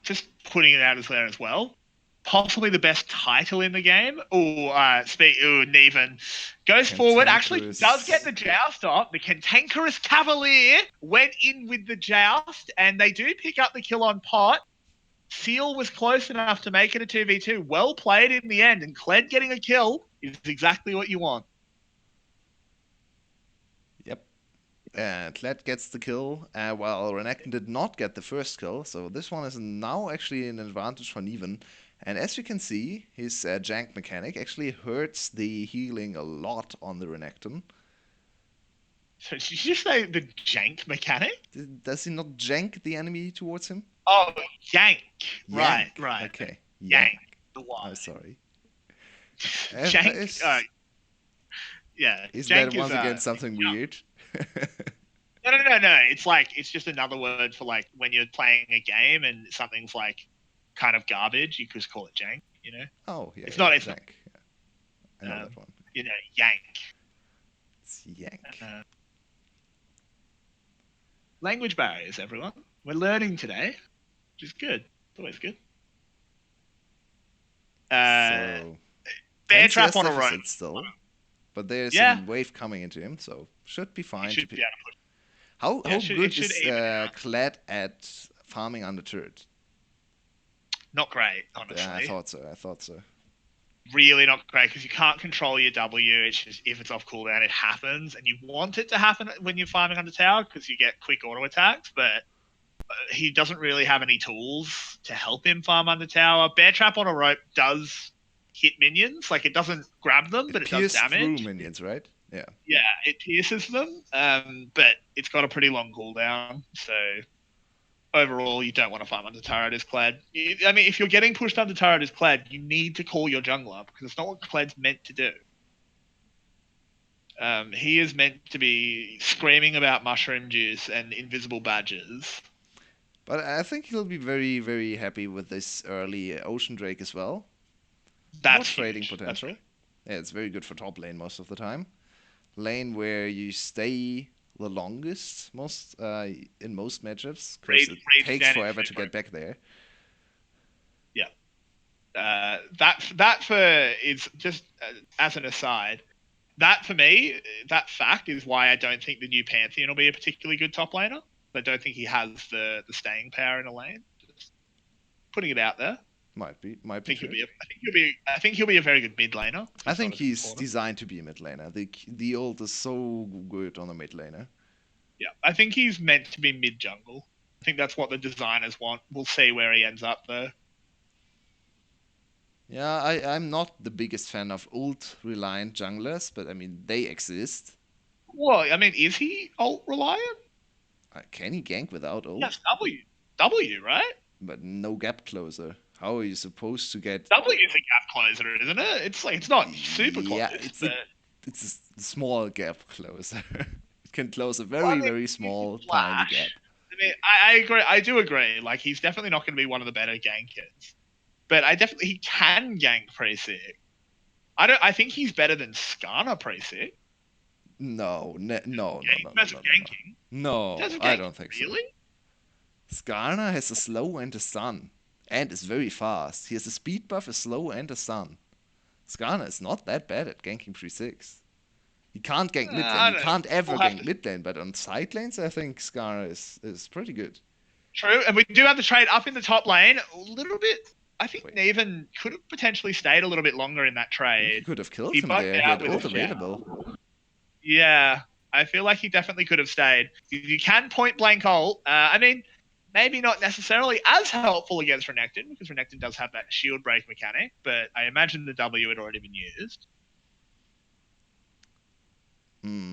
just putting it out as there as well. Possibly the best title in the game. Neven goes forward, actually does get the joust off. The Cantankerous Cavalier went in with the joust, and they do pick up the kill on Pot. Seal was close enough to make it a 2v2. Well played in the end, and Kled getting a kill is exactly what you want. Yep. Kled gets the kill, while Renekton did not get the first kill, so this one is now actually an advantage for Neven. And as you can see, his jank mechanic actually hurts the healing a lot on the Renekton. So did you just say the jank mechanic? Does he not jank the enemy towards him? Oh, yank. Right. Okay. Yank. The one. I'm sorry. Jank. Yeah. Is that once again something weird? No. It's just another word for like when you're playing a game and something's like kind of garbage, you just call it jank, you know? Oh, yeah. It's not jank. I know that one. Yank. It's yank. Language barriers, everyone. We're learning today, which is good. It's always good. So, bear trap on a rope. Still, but there's a wave coming into him, so should be fine. Should be able to push. How good is Kled at farming under turret? Not great, honestly. Yeah, I thought so. Really not great, because you can't control your W. It's just, if it's off cooldown, it happens, and you want it to happen when you're farming under tower because you get quick auto attacks, but he doesn't really have any tools to help him farm under tower. Bear trap on a rope does hit minions, like it doesn't grab them, but it does damage. Through minions, right? Yeah. Yeah, it pierces them, but it's got a pretty long cooldown, so overall, you don't want to farm under turret as Kled. I mean, if you're getting pushed under turret as Kled, you need to call your jungler, because it's not what Kled's meant to do. He is meant to be screaming about mushroom juice and invisible badges. But I think he'll be very, very happy with this early Ocean Drake as well. That's more trading potential. Yeah, it's very good for top lane most of the time. Lane where you stay the longest in most matchups, because it takes forever to get back there. Yeah, that is just as an aside. That for me, that fact is why I don't think the new Pantheon will be a particularly good top laner. I don't think he has the staying power in a lane. Just putting it out there. Might be. I think he'll be a very good mid laner. I think he's designed to be a mid laner. The ult is so good on a mid laner. Yeah, I think he's meant to be mid jungle. I think that's what the designers want. We'll see where he ends up though. Yeah, I'm not the biggest fan of ult reliant junglers, but I mean they exist. Well, I mean, is he ult reliant? Can he gank without ult? Yes, W, right? But no gap closer. How are you supposed to get? W is a gap closer, isn't it? It's like it's not super close. Yeah, it's a small gap closer. It can close a very small tiny gap. I mean, I agree. I do agree. Like he's definitely not going to be one of the better gankers, but he can gank pretty sick. I think he's better than Skarner pretty sick. No. Ganking. No, I don't think so. Really? Skarner has a slow and a stun, and is very fast. He has a speed buff, a slow, and a stun. Skarner is not that bad at ganking 3-6. He can't gank mid lane. He can't ever gank mid lane, but on side lanes, I think Skarner is pretty good. True, and we do have the trade up in the top lane a little bit. I think Neven could have potentially stayed a little bit longer in that trade. He could have killed him there. He had ult available. Yeah, I feel like he definitely could have stayed. You can point blank ult. I mean, maybe not necessarily as helpful against Renekton, because Renekton does have that shield break mechanic, but I imagine the W had already been used.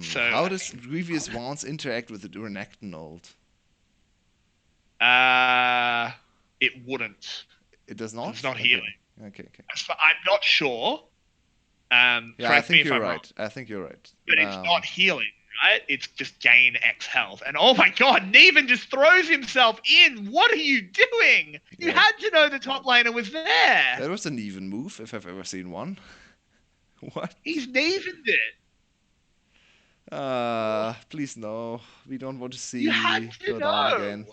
So How does Grievous Wounds interact with the Renekton ult? it wouldn't. It does not? It's not Okay. healing. Okay. I'm not sure. Yeah, I Correct me think if you're I'm wrong. right. I think you're right. But it's not healing, right? It's just gain X health. And oh my god, Neven just throws himself in. What are you doing? You Yeah. had to know the top laner was there. That was an even move, if I've ever seen one. What? He's Nevened it. Please no. We don't want to You had see to go down know. again.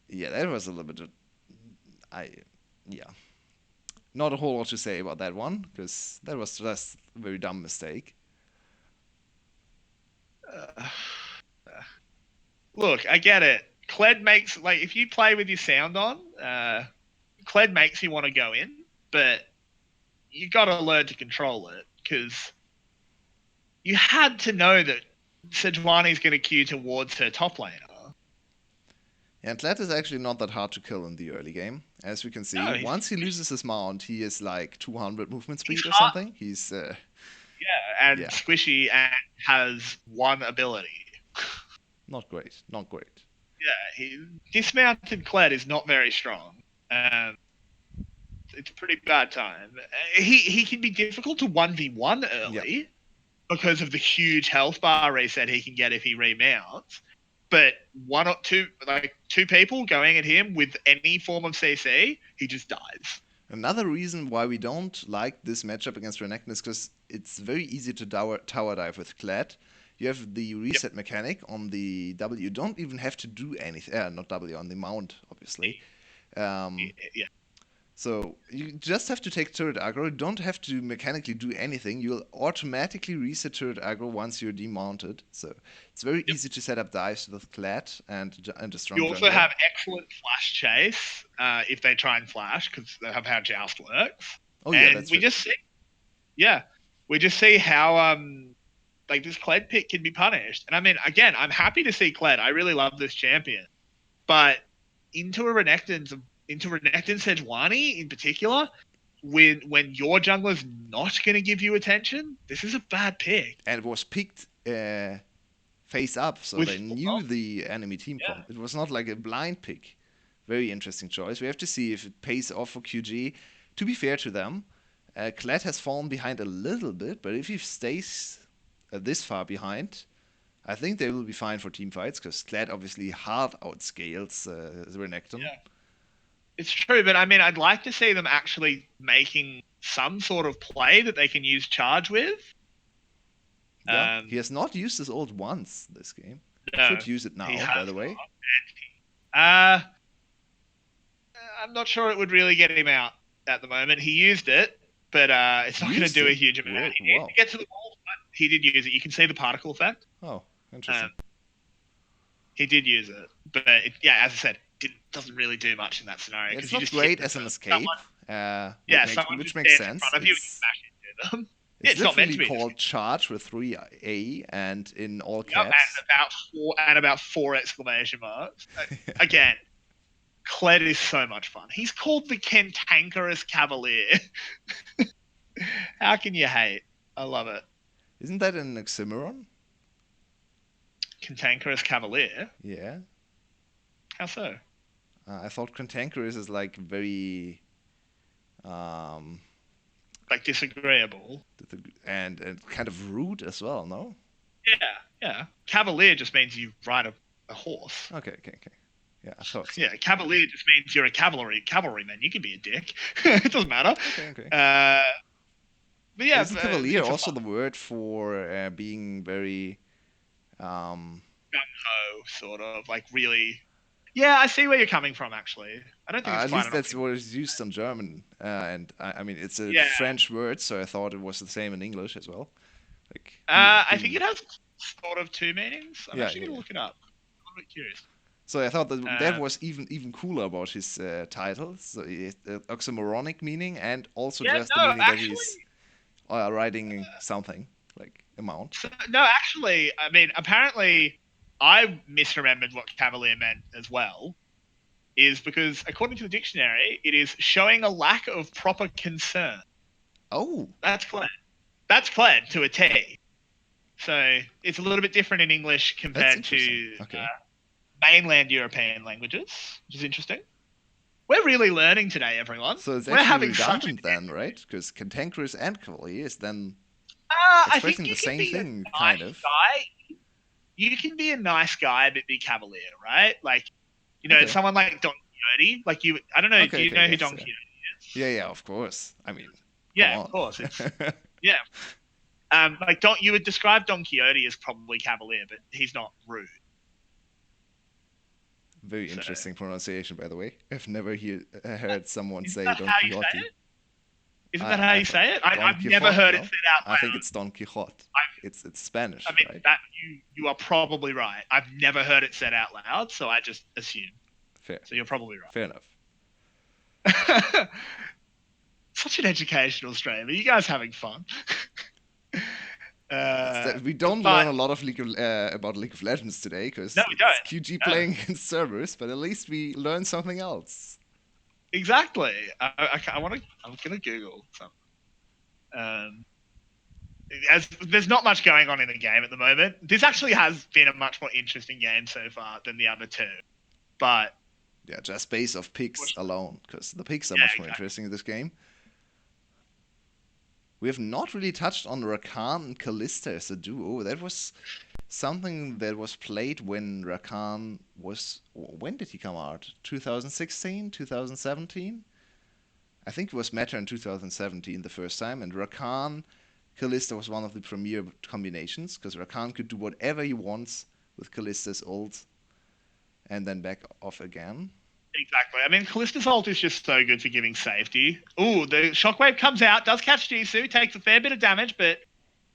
Yeah, that was a little bit. Yeah. Not a whole lot to say about that one, because that was just a very dumb mistake. Look, I get it. Kled makes, like, if you play with your sound on, Kled makes you want to go in, but you got to learn to control it, because you had to know that Sejuani's going to queue towards her top laner. And Kled is actually not that hard to kill in the early game. As we can see, No, once he loses his mount, he is like 200 movement speed he's or hard. something. He's And yeah. squishy and has one ability. Not great. Not great. Yeah, dismounted Kled is not very strong. It's a pretty bad time. He can be difficult to 1v1 early because of the huge health bar reset he can get if he remounts. But one or two, like two people going at him with any form of CC, he just dies. Another reason why we don't like this matchup against Renekton is because it's very easy to tower dive with Kled. You have the reset mechanic on the W. You don't even have to do anything. Not W, on the mount, obviously. Yeah. So you just have to take turret aggro. You don't have to mechanically do anything. You'll automatically reset turret aggro once you're demounted. So it's very easy to set up dives with Kled and a strong You also jungler. have excellent flash chase if they try and flash, because of how Joust works. Oh yeah, and that's we true. we just see how like this Kled pick can be punished. And I mean, again, I'm happy to see Kled. I really love this champion, but into Renekton Sejuani in particular, when your jungler's not going to give you attention, this is a bad pick. And it was picked face up, so With they knew the enemy team comp. It was not like a blind pick. Very interesting choice. We have to see if it pays off for QG. To be fair to them, Kled has fallen behind a little bit, but if he stays this far behind, I think they will be fine for team fights, because Kled obviously hard outscales Renekton. Yeah. It's true, but I mean, I'd like to see them actually making some sort of play that they can use charge with. Yeah, he has not used his ult once this game. No, Should use it now, by the way. I'm not sure it would really get him out at the moment. He used it, but it's not going to do a huge amount. He needs to get to the wall, but he did use it. You can see the particle effect. Oh, interesting. He did use it, but as I said, it doesn't really do much in that scenario. It's not great as an escape. Which makes sense. It's not meant to be called charge with 3A and in all caps. And about four exclamation marks. Again, Kled is so much fun. He's called the Cantankerous Cavalier. How can you hate? I love it. Isn't that an oxymoron? Cantankerous Cavalier? Yeah. How so? I thought cantankerous is like very like disagreeable and kind of rude as well, no? Yeah. Cavalier just means you ride a horse. Okay. Yeah, I thought so. Yeah, cavalier just means you're a cavalryman. You can be a dick. It doesn't matter. Okay. But yeah, isn't cavalier also the word for being very gung-ho, sort of, like really... Yeah, I see where you're coming from, actually. I don't think it's at quite least that's what is used in German. And I mean, it's a French word, so I thought it was the same in English as well. Like, I think it has sort of two meanings. I'm actually going to look it up. I'm a bit curious. So I thought that was even cooler about his title. So oxymoronic meaning, and also just the meaning that he's riding something like a mount. No, actually, I mean, apparently I misremembered what cavalier meant as well, is because according to the dictionary, it is showing a lack of proper concern. Oh, That's clear. That's clear to a T. So it's a little bit different in English that's compared interesting. to Okay. mainland European languages, which is interesting. We're really learning today, everyone. So it's We're actually having such a redundant then, right? Because cantankerous and cavalier is then I think expressing the you can same be a thing, kind nice of. guy. You can be a nice guy but be cavalier, right? Like, Okay. someone like Don Quixote. Like you, I don't know. Okay, Do you okay, know who yes. Don Quixote is? Yeah, yeah, of course. I mean, come Yeah, of on. course. It's yeah. Like Don, you would describe Don Quixote as probably cavalier, but he's not rude. Very So interesting pronunciation, by the way. I've never heard someone isn't say that Don how you say Quixote. it? Isn't that how you say it? Don I've never Quixote, heard it no? said out I think loud. it's Don Quixote. I, It's I Spanish, mean right? that you are probably right. I've never heard it said out loud, so I just assume. Fair. So you're probably Fair enough. right. Such an educational stream. Are you guys having fun? We don't learn But a lot of about League of Legends today no, because we don't. it's QG No, playing against servers, but at least we learn something else. exactly. I want to. I'm gonna Google something. Um, as there's not much going on in the game at the moment. This actually has been a much more interesting game so far than the other two. But Yeah, just base of picks alone, because the picks are yeah, much more exactly. interesting in this game. We have not really touched on Rakan and Kalista as a duo. That was something that was played when Rakan was. When did he come out? 2016? 2017? I think it was Meta in 2017 the first time, and Rakan Kalista was one of the premier combinations because Rakan could do whatever he wants with Kalista's ult and then back off again. Exactly. I mean, Callista's ult is just so good for giving safety. Ooh, the shockwave comes out, does catch Jisoo, takes a fair bit of damage, but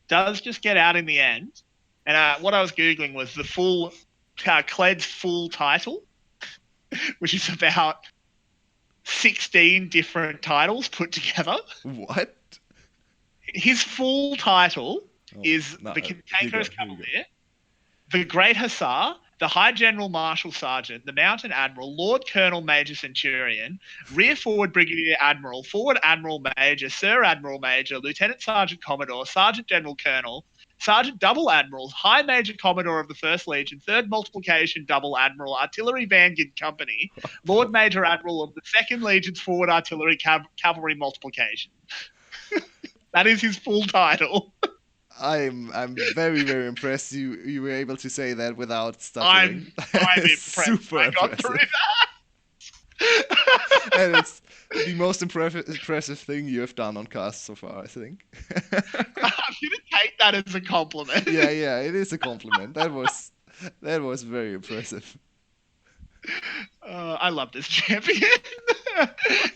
does just get out in the end. And what I was googling was the full Kled's full title, which is about 16 different titles put together. What? His full title Oh, is no, the here we go. Cantankerous Here we go. Cavalier, the Great Hussar, the High General Marshal Sergeant, the Mountain Admiral, Lord Colonel Major Centurion, Rear Forward Brigadier Admiral, Forward Admiral Major, Sir Admiral Major, Lieutenant Sergeant Commodore, Sergeant General Colonel, Sergeant Double Admiral, High Major Commodore of the First Legion, Third Multiplication Double Admiral, Artillery Vanguard Company, Lord Major Admiral of the Second Legion's Forward Artillery Cavalry Multiplication. That is his full title. I'm very very impressed you were able to say that without stuttering. I'm impressed. Super I got through impressive. that. And it's the most impressive thing you have done on cast so far, I think. I'm gonna take that as a compliment. Yeah, yeah, it is a compliment. That was very impressive. I love this champion.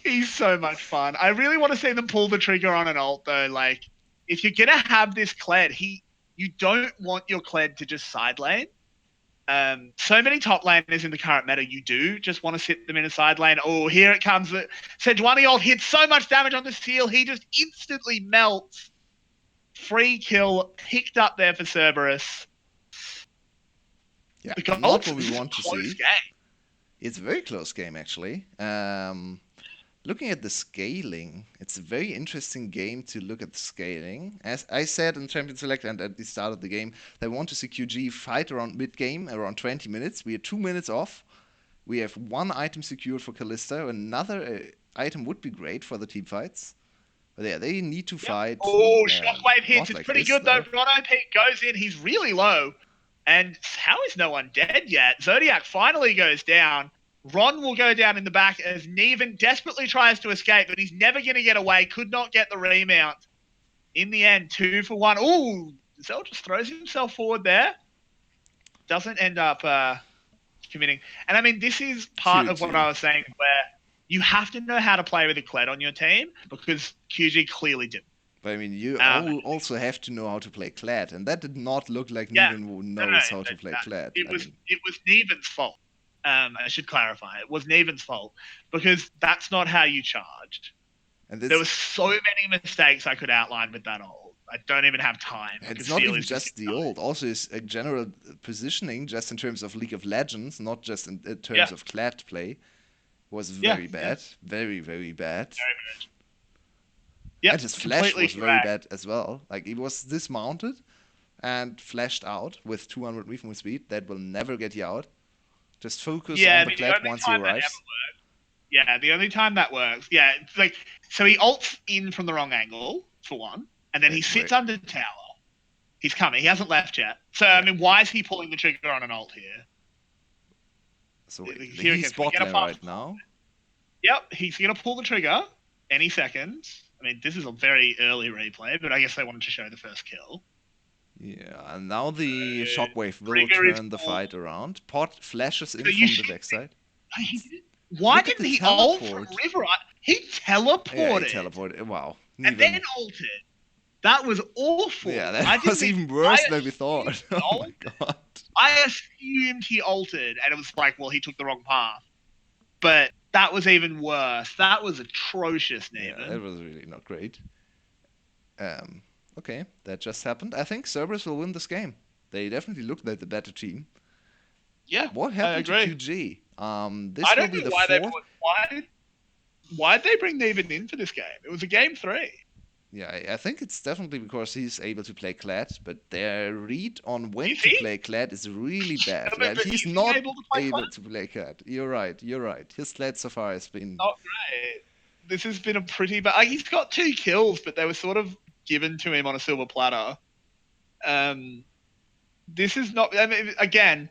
He's so much fun. I really want to see them pull the trigger on an ult though. Like, if you're gonna have this Kled, you don't want your Kled to just side lane. So many top laners in the current meta, you do just want to sit them in a side lane. Oh, here it comes. Sejuani ult hits so much damage on the seal, he just instantly melts. Free kill picked up there for Cerberus. Yeah, The gold, not what this we is a want to close see. game. It's a very close game, actually. Looking at the scaling, it's a very interesting game to look at the scaling. As I said in Champion Select and at the start of the game, they want to see QG fight around mid game, around 20 minutes. We are 2 minutes off. We have one item secured for Kalista. Another item would be great for the team fights. But yeah, they need to Yep. fight. Oh, shockwave hits. Not It's like pretty this, good though. though. Rono Pete goes in. He's really low. And how is no one dead yet? Zodiac finally goes down. Ron will go down in the back as Neven desperately tries to escape, but he's never going to get away. Could not get the remount. In the end, 2 for 1. Ooh, Zell just throws himself forward there. Doesn't end up committing. And I mean, this is part of what I was saying where you have to know how to play with a Kled on your team because QG clearly didn't. But I mean, you also have to know how to play Kled, and that did not look like Neven knows how to play Kled. It was Neven's fault. I should clarify. It was Neven's fault because that's not how you charged. And There were so many mistakes I could outline with that ult. I don't even have time. I And can it's not feel even he's just just the old. Also, his general positioning, just in terms of League of Legends, not just in yeah, terms of Clad play, was yeah, very yeah. bad. Very, very bad. Very good. Yep, And his flash completely was very correct. bad as well. Like, he was dismounted and flashed out with 200 movement speed. That will never get you out. Just focus on Yeah, the the Clad only once he time that ever arrives. yeah, the only time that works. Yeah, it's like so he ults in from the wrong angle for one, and then he Wait, sits under tower. He's coming. He hasn't left yet. So I yeah. mean, why is he pulling the trigger on an ult here? So wait, Here we he's go. bot Forget a lane fast. right now. Yep, he's gonna pull the trigger any second. I mean, this is a very early replay, but I guess they wanted to show the first kill. Yeah, and now the shockwave will Trigger is turn the pulled. fight around. Pot flashes So in you from the should. backside. Why Look at the didn't he ult from teleport. River? He Yeah, he teleported teleported. Wow. and then Even. ulted. That was Yeah, awful. I that didn't was even. even I worse than we assumed thought. he Oh my ulted. god. I assumed he altered, and it was like, well, he took the wrong path. But that was even worse. That was atrocious, Yeah, that Nathan. was really not great. Um, okay, that just happened. I think Cerberus will win this game. They definitely looked like the better team. Yeah, What I happened to agree. QG? I This will don't be know the why they fourth. put why'd they bring Nathan in for this game? It was a game three. Yeah, I think it's definitely because he's able to play Clad, but their read on when Is to he? play Clad is really bad. But, Well, but he's is he not able to play able Cloud? to play Clad. You're right, you're right. His Clad so far has been. Not great. This has been a pretty bad. Like, he's got 2 kills, but they were sort of given to him on a silver platter. Um, this is not. I mean, again,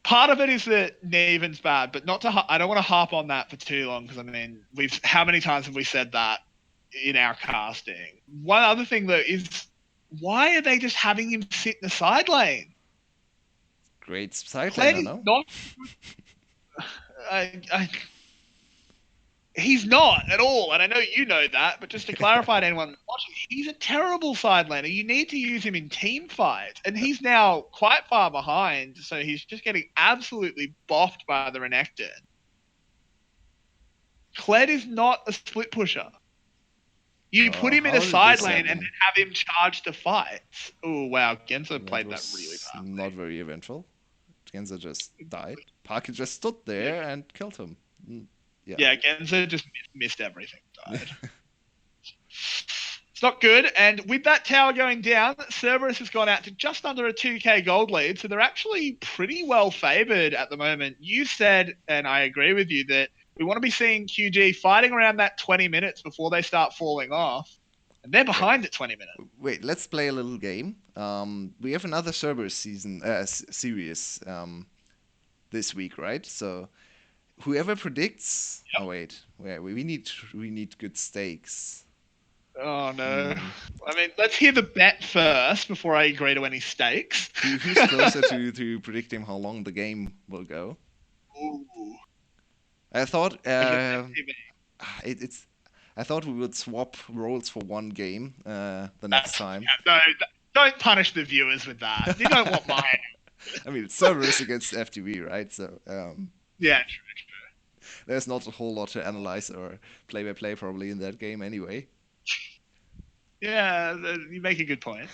part of it is that Neven's bad, but not to. I don't want to harp on that for too long because I mean, we've how many times have we said that in our casting? One other thing though is why are they just having him sit in the side lane? Great side Kled laner, is no? not. I, he's not at all, and I know you know that. But just to clarify to anyone watching, he's a terrible side laner. You need to use him in team fights, and he's now quite far behind. So he's just getting absolutely boffed by the Renekton. Kled is not a split pusher. You put him in a How did side this lane and then happen? have him charge the fights. Oh wow, Genzo That played that really was badly. not very eventful. Genza just died. Parker just stood Yeah, there and killed him. Yeah. yeah, Genzo just missed everything. Died. It's not good. And with that tower going down, Cerberus has gone out to just under a 2k gold lead. So they're actually pretty well favored at the moment. You said, and I agree with you, that we want to be seeing QG fighting around that 20 minutes before they start falling off. And they're Wait, behind at 20 minutes. wait. Let's play a little game. We have another Cerberus series this week, right? So whoever predicts. Yep. Oh wait, we need good stakes. Oh no. Hmm. I mean, let's hear the bet first before I agree to any stakes. Who's closer to predicting how long the game will go? Ooh. I thought TV. it's. I thought we would swap roles for one game the next That's time. no. Don't punish the viewers with that. You don't want mine. I mean, it's Cerberus against FTV, right? So Yeah, true. there's not a whole lot to analyze or play by play probably in that game anyway. Yeah, you make a good point.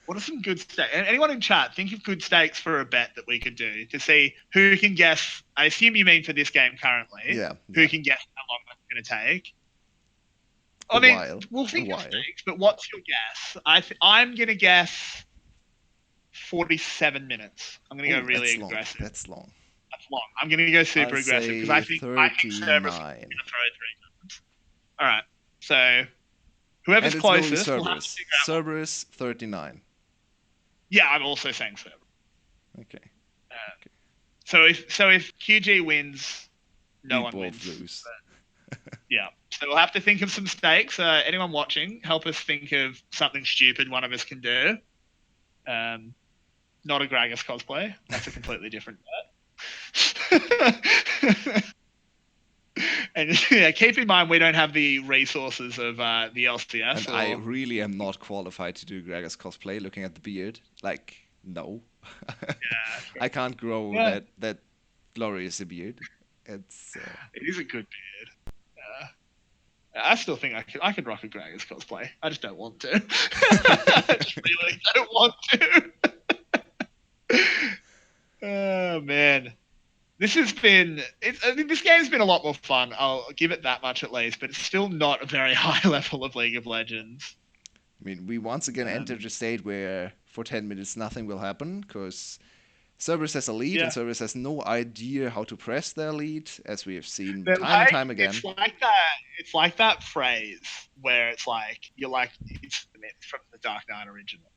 What are some good stakes? Anyone in chat, think of good stakes for a bet that we could do to see who can guess. I assume you mean for this game currently. Yeah, Who yeah. can guess how long that's going to take? A I mean, while. we'll A think of while. stakes, but what's your guess? I'm going to guess 47 minutes. I'm going to Oh, go really that's long. aggressive. That's long. That's long. I'm going to go super I'll aggressive because say I think Cerberus is 39. going to throw 3 times. All right. So whoever's And it's going to be closest, we'll have to Cerberus. figure out. Cerberus 39. Yeah, I'm also saying Cerberus. Okay. So if QG wins, no We one both wins. lose. Yeah. So we'll have to think of some stakes. Anyone watching, help us think of something stupid one of us can do. Not a Gragas cosplay. That's a completely different bet. And yeah, keep in mind we don't have the resources of the LCS. And I really am not qualified to do Gregor's cosplay looking at the beard. Like, no. I can't grow that glorious a beard. It's it is a good beard. I still think I could rock a Gragas cosplay. I just don't want to. I just really don't want to. Oh man, I mean, this game's been a lot more fun. I'll give it that much at least, but it's still not a very high level of League of Legends. I mean, we once again entered Um, a state where for 10 minutes nothing will happen because Cerberus has a lead and yeah, Cerberus has no idea how to press their lead, as we have seen they're time and like time again. it's like that. It's like that phrase where it's like you're like it's from the Dark Knight original.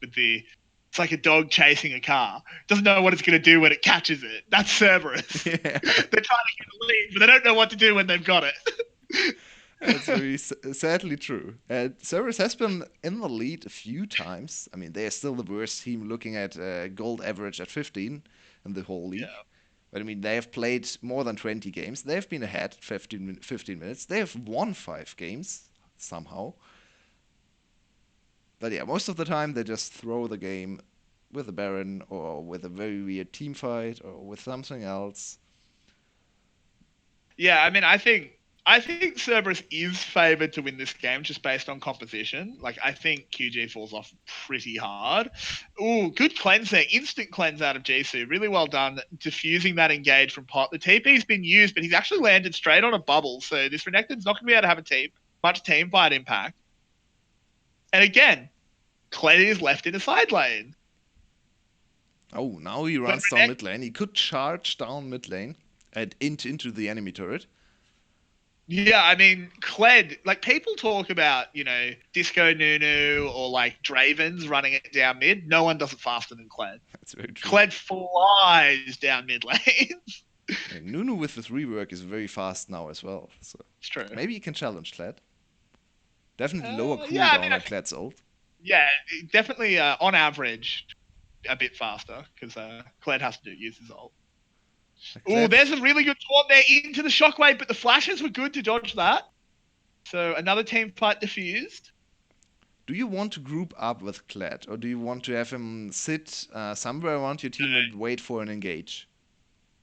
With the it's like a dog chasing a car. Doesn't know what it's going to do when it catches it. That's Cerberus. Yeah, They're trying to get a lead, but they don't know what to do when they've got it. that's very sadly true. And Cerberus has been in the lead a few times. I mean, they are still the worst team looking at gold average at 15 in the whole league. Yeah. But I mean, they have played more than 20 games. They've been ahead 15 minutes. They have won 5 games somehow. But yeah, most of the time they just throw the game with a Baron or with a very weird team fight or with something else. Yeah, I mean, I think Cerberus is favored to win this game just based on composition. Like, I think QG falls off pretty hard. Ooh, good cleanse there. Instant cleanse out of Jisoo. Really well done. Diffusing that engage from Pot. The TP's been used, but he's actually landed straight on a bubble. So this Renekton's not going to be able to have much team fight impact. And again, Kled is left in a side lane. Oh, now he But runs down mid lane. He could charge down mid lane and into the enemy turret. Yeah, I mean, Kled, like people talk about, Disco Nunu or like Dravens running it down mid. No one does it faster than Kled. That's very true. Kled flies down mid lane. And Nunu with his rework is very fast now as well. So It's true. maybe he can challenge Kled. Definitely lower Yeah, I mean, cooldown than Kled's ult. yeah, definitely on average a bit faster because Kled has to use his ult. Oh, Kled, there's a really good taunt there into the shockwave, but the flashes were good to dodge that. So another team fight diffused. do you want to group up with Kled or do you want to have him sit somewhere around your team and wait for an engage?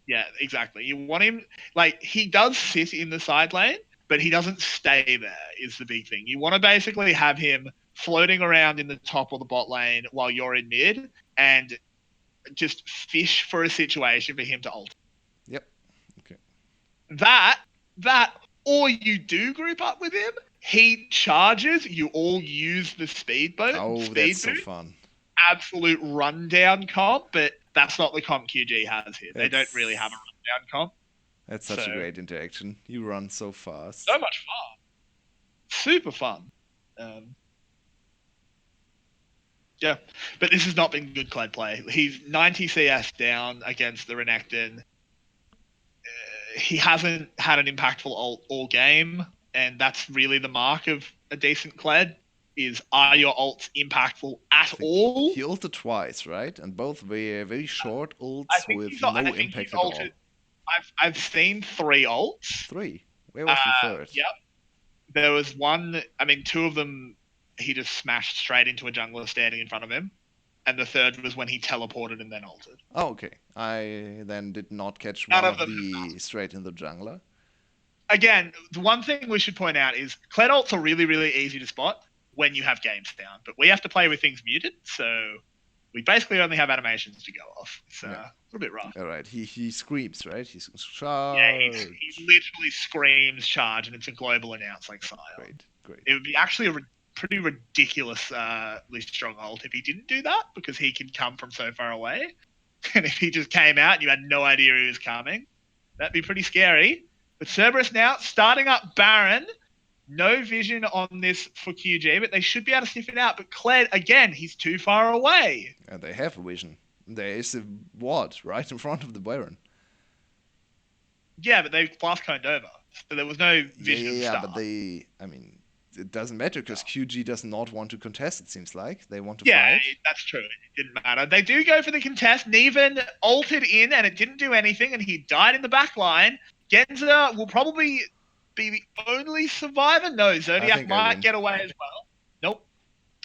Yeah, exactly. You want him like he does sit in the side lane, but he doesn't stay there. Is the big thing. You want to basically have him floating around in the top or the bot lane while you're in mid, and just fish for a situation for him to ult. Yep. Okay. That that or you do group up with him. He charges. You all use the Oh, that's speed so boost. fun. Absolute rundown comp, but that's not the comp QG has here. They don't really have a That's rundown comp. that's such a So great interaction. You run so so fast. much fun, super fun. Um, yeah, but this has not been good Kled play. He's 90 CS down against the Renekton. He hasn't had an impactful ult all game, and that's really the mark of a decent Kled. Is are your ults impactful I at think all? he ulted twice, right? And both were very short I ults think he's. with I no think he's impact at ulted. all. I've seen 3 ults. 3. Where was the third? Yep. There was one. I mean, 2 of them he just smashed straight into a jungler standing in front of him, and the third was when he teleported and then ulted. Oh, okay. I then did not catch None one of of them. the straight in the jungler. Again, the one thing we should point out is Kled ults are really, really easy to spot when you have games down, but we have to play with things muted, so we basically only have animations to go off. It's Yeah. a little bit rough. All right. He screams, right? He's Yeah, he charge. literally screams charge, and it's a global announce like Scion. Great, great. It would be actually a pretty ridiculously strong ult if he didn't do that, because he can come from so far away. And if he just came out and you had no idea he was coming, that'd be pretty scary. But Cerberus now starting up Baron. No vision on this for QG, but they should be able to sniff it out. But Kled, again, he's too far away. And they have a vision. There is a ward right in front of the Baron. Yeah, but they fast coned over. So there was no vision at the Yeah, start. but I mean, it doesn't matter because QG does not want to contest, it seems like. They want to Yeah, fight. that's true. It didn't matter. They do go for the contest. Neven altered in and it didn't do anything, and he died in the back line. Genza will probably be the only survivor. No, Zodiac think I might win. get away as well. Nope.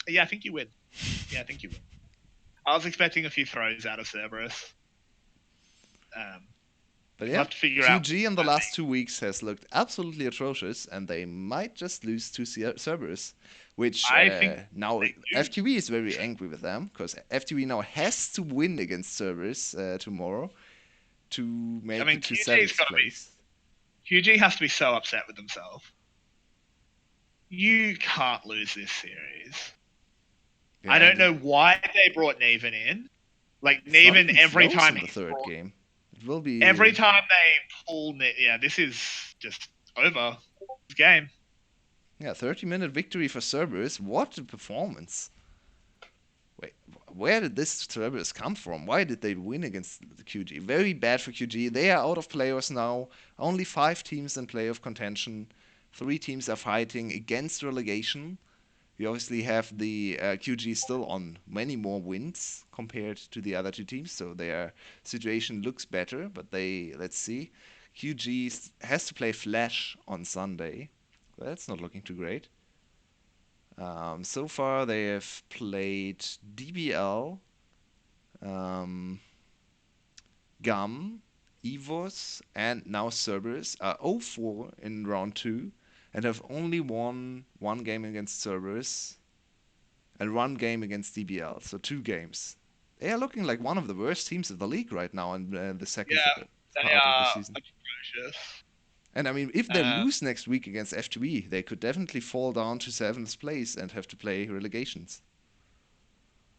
Yeah, I think you win. Yeah, I think you win. I was expecting a few throws out of Cerberus. But We'll yeah, have to figure out. QG in the last 2 weeks has looked absolutely atrocious, and they might just lose to Cerberus, which I think now they do. FTV is very angry with them because FTV now has to win against Cerberus tomorrow to I make mean, it to QG's seventh got to place. be. QG has to be so upset with themselves. You can't lose this series. I Yeah, don't and know why they brought Neven in. Like it's not Neven, even close in the third game. It will every be, time they pull, yeah, this is just over. This game. yeah, 30-minute victory for Cerberus. What a performance! Wait, where did this Cerberus come from? Why did they win against the QG? Very bad for QG. They are out of playoffs now. Only 5 teams in playoff contention. 3 teams are fighting against relegation. We obviously have the QG still on many more wins compared to the other 2 teams, so their situation looks better. But let's see. QG has to play Flash on Sunday. That's not looking too great. So far, they have played DBL, um, GAM, EVOS, and now Cerberus are 0-4 in round 2 and have only won 1 game against Cerberus and 1 game against DBL, so 2 games. They are looking like one of the worst teams of the league right now in the second Yeah, they part of the are season. atrocious. And I mean, if they Uh, lose next week against FTV, they could definitely fall down to 7th place and have to play relegations.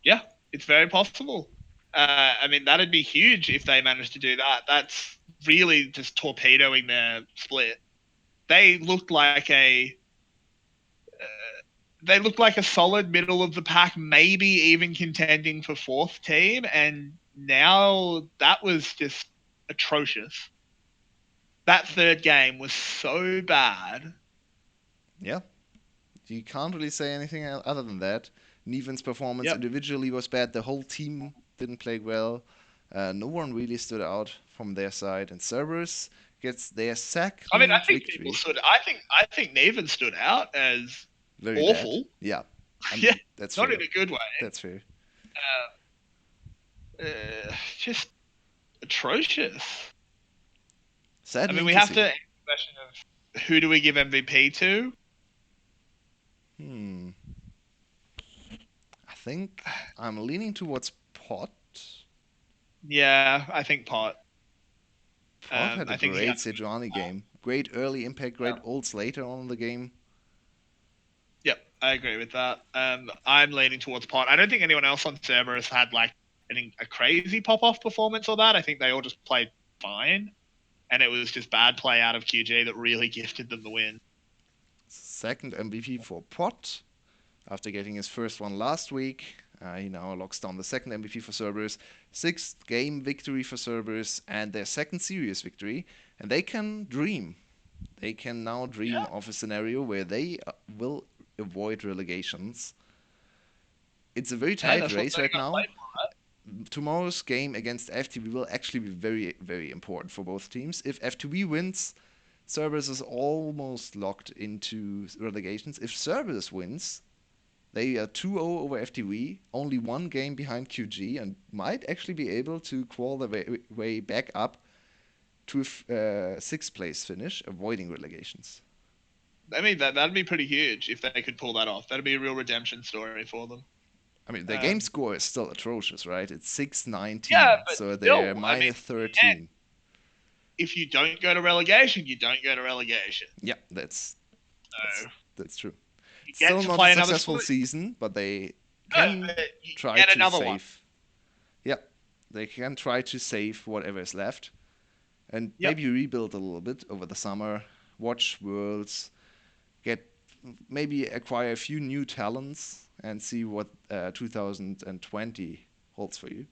yeah, it's very possible. I mean, that'd be huge if they managed to do that. That's really just torpedoing their split. They looked like a they looked like a solid middle of the pack, maybe even contending for fourth team, and now that was just atrocious. That third game was so bad. Yeah, you can't really say anything other than that. Neven's performance Yep. individually was bad. The whole team didn't play well. No one really stood out from their side. And Cerberus gets their I mean, I second think people victory. stood. I think Neven stood out as Very bad. awful. Yeah, I Yeah, mean, that's not in fair. a good way. That's fair. Just atrocious. I mean, Saddening we to have to see. answer the question of who do we give MVP to? Hmm. I think I'm leaning towards Pot. Yeah, I think Pot. Pot had a I think he great had. Sejuani game. Great early impact, great Yeah. ults later on in the game. Yep, I agree with that. I'm leaning towards Pot. I don't think anyone else on server has had like a crazy pop off performance or that. I think they all just played fine, and it was just bad play out of QG that really gifted them the win. Second MVP for Pot. After getting his first one last week, he now locks down the second MVP for Cerberus. 6th game victory for Cerberus and their second serious victory. And they can dream. They can now dream Yeah, of a scenario where they will avoid relegations. It's a very yeah, tight that's what race they right got now. played for. Tomorrow's game against FTV will actually be very, very important for both teams. If FTV wins, Cerberus is almost locked into relegations. If Cerberus wins, they are 2-0 over FTV, only 1 game behind QG, and might actually be able to crawl their way back up to a 6th place finish, avoiding relegations. I mean, that'd be pretty huge if they could pull that off. That'd be a real redemption story for them. I mean, their game Um, score is still atrocious, right? It's yeah, 6-19, but so they're still, I mean, minus yeah, 13. if you don't go to relegation, you don't go to relegation. Yeah, that's So that's true. you It's get still to not a play another successful split. season, but they No, can but you try get to another one. save. Yeah, they can try to save whatever is left and Yep. maybe rebuild a little bit over the summer. Watch Worlds, get maybe acquire a few new talents and see what 2020 holds for you.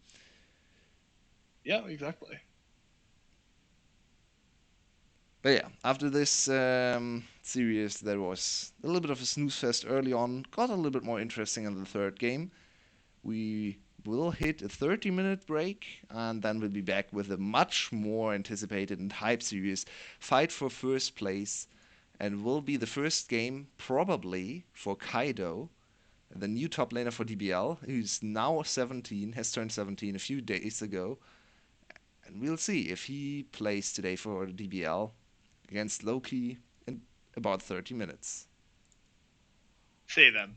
Yeah, exactly. But yeah, after this series, there was a little bit of a snooze fest early on. Got a little bit more interesting in the third game. We will hit a 30-minute break and then we'll be back with a much more anticipated and hype series fight for first place and will be the first game probably for Kaido, the new top laner for DBL, who's now 17, has turned 17 a few days ago, And we'll see if he plays today for DBL against Loki in about 30 minutes. See you then.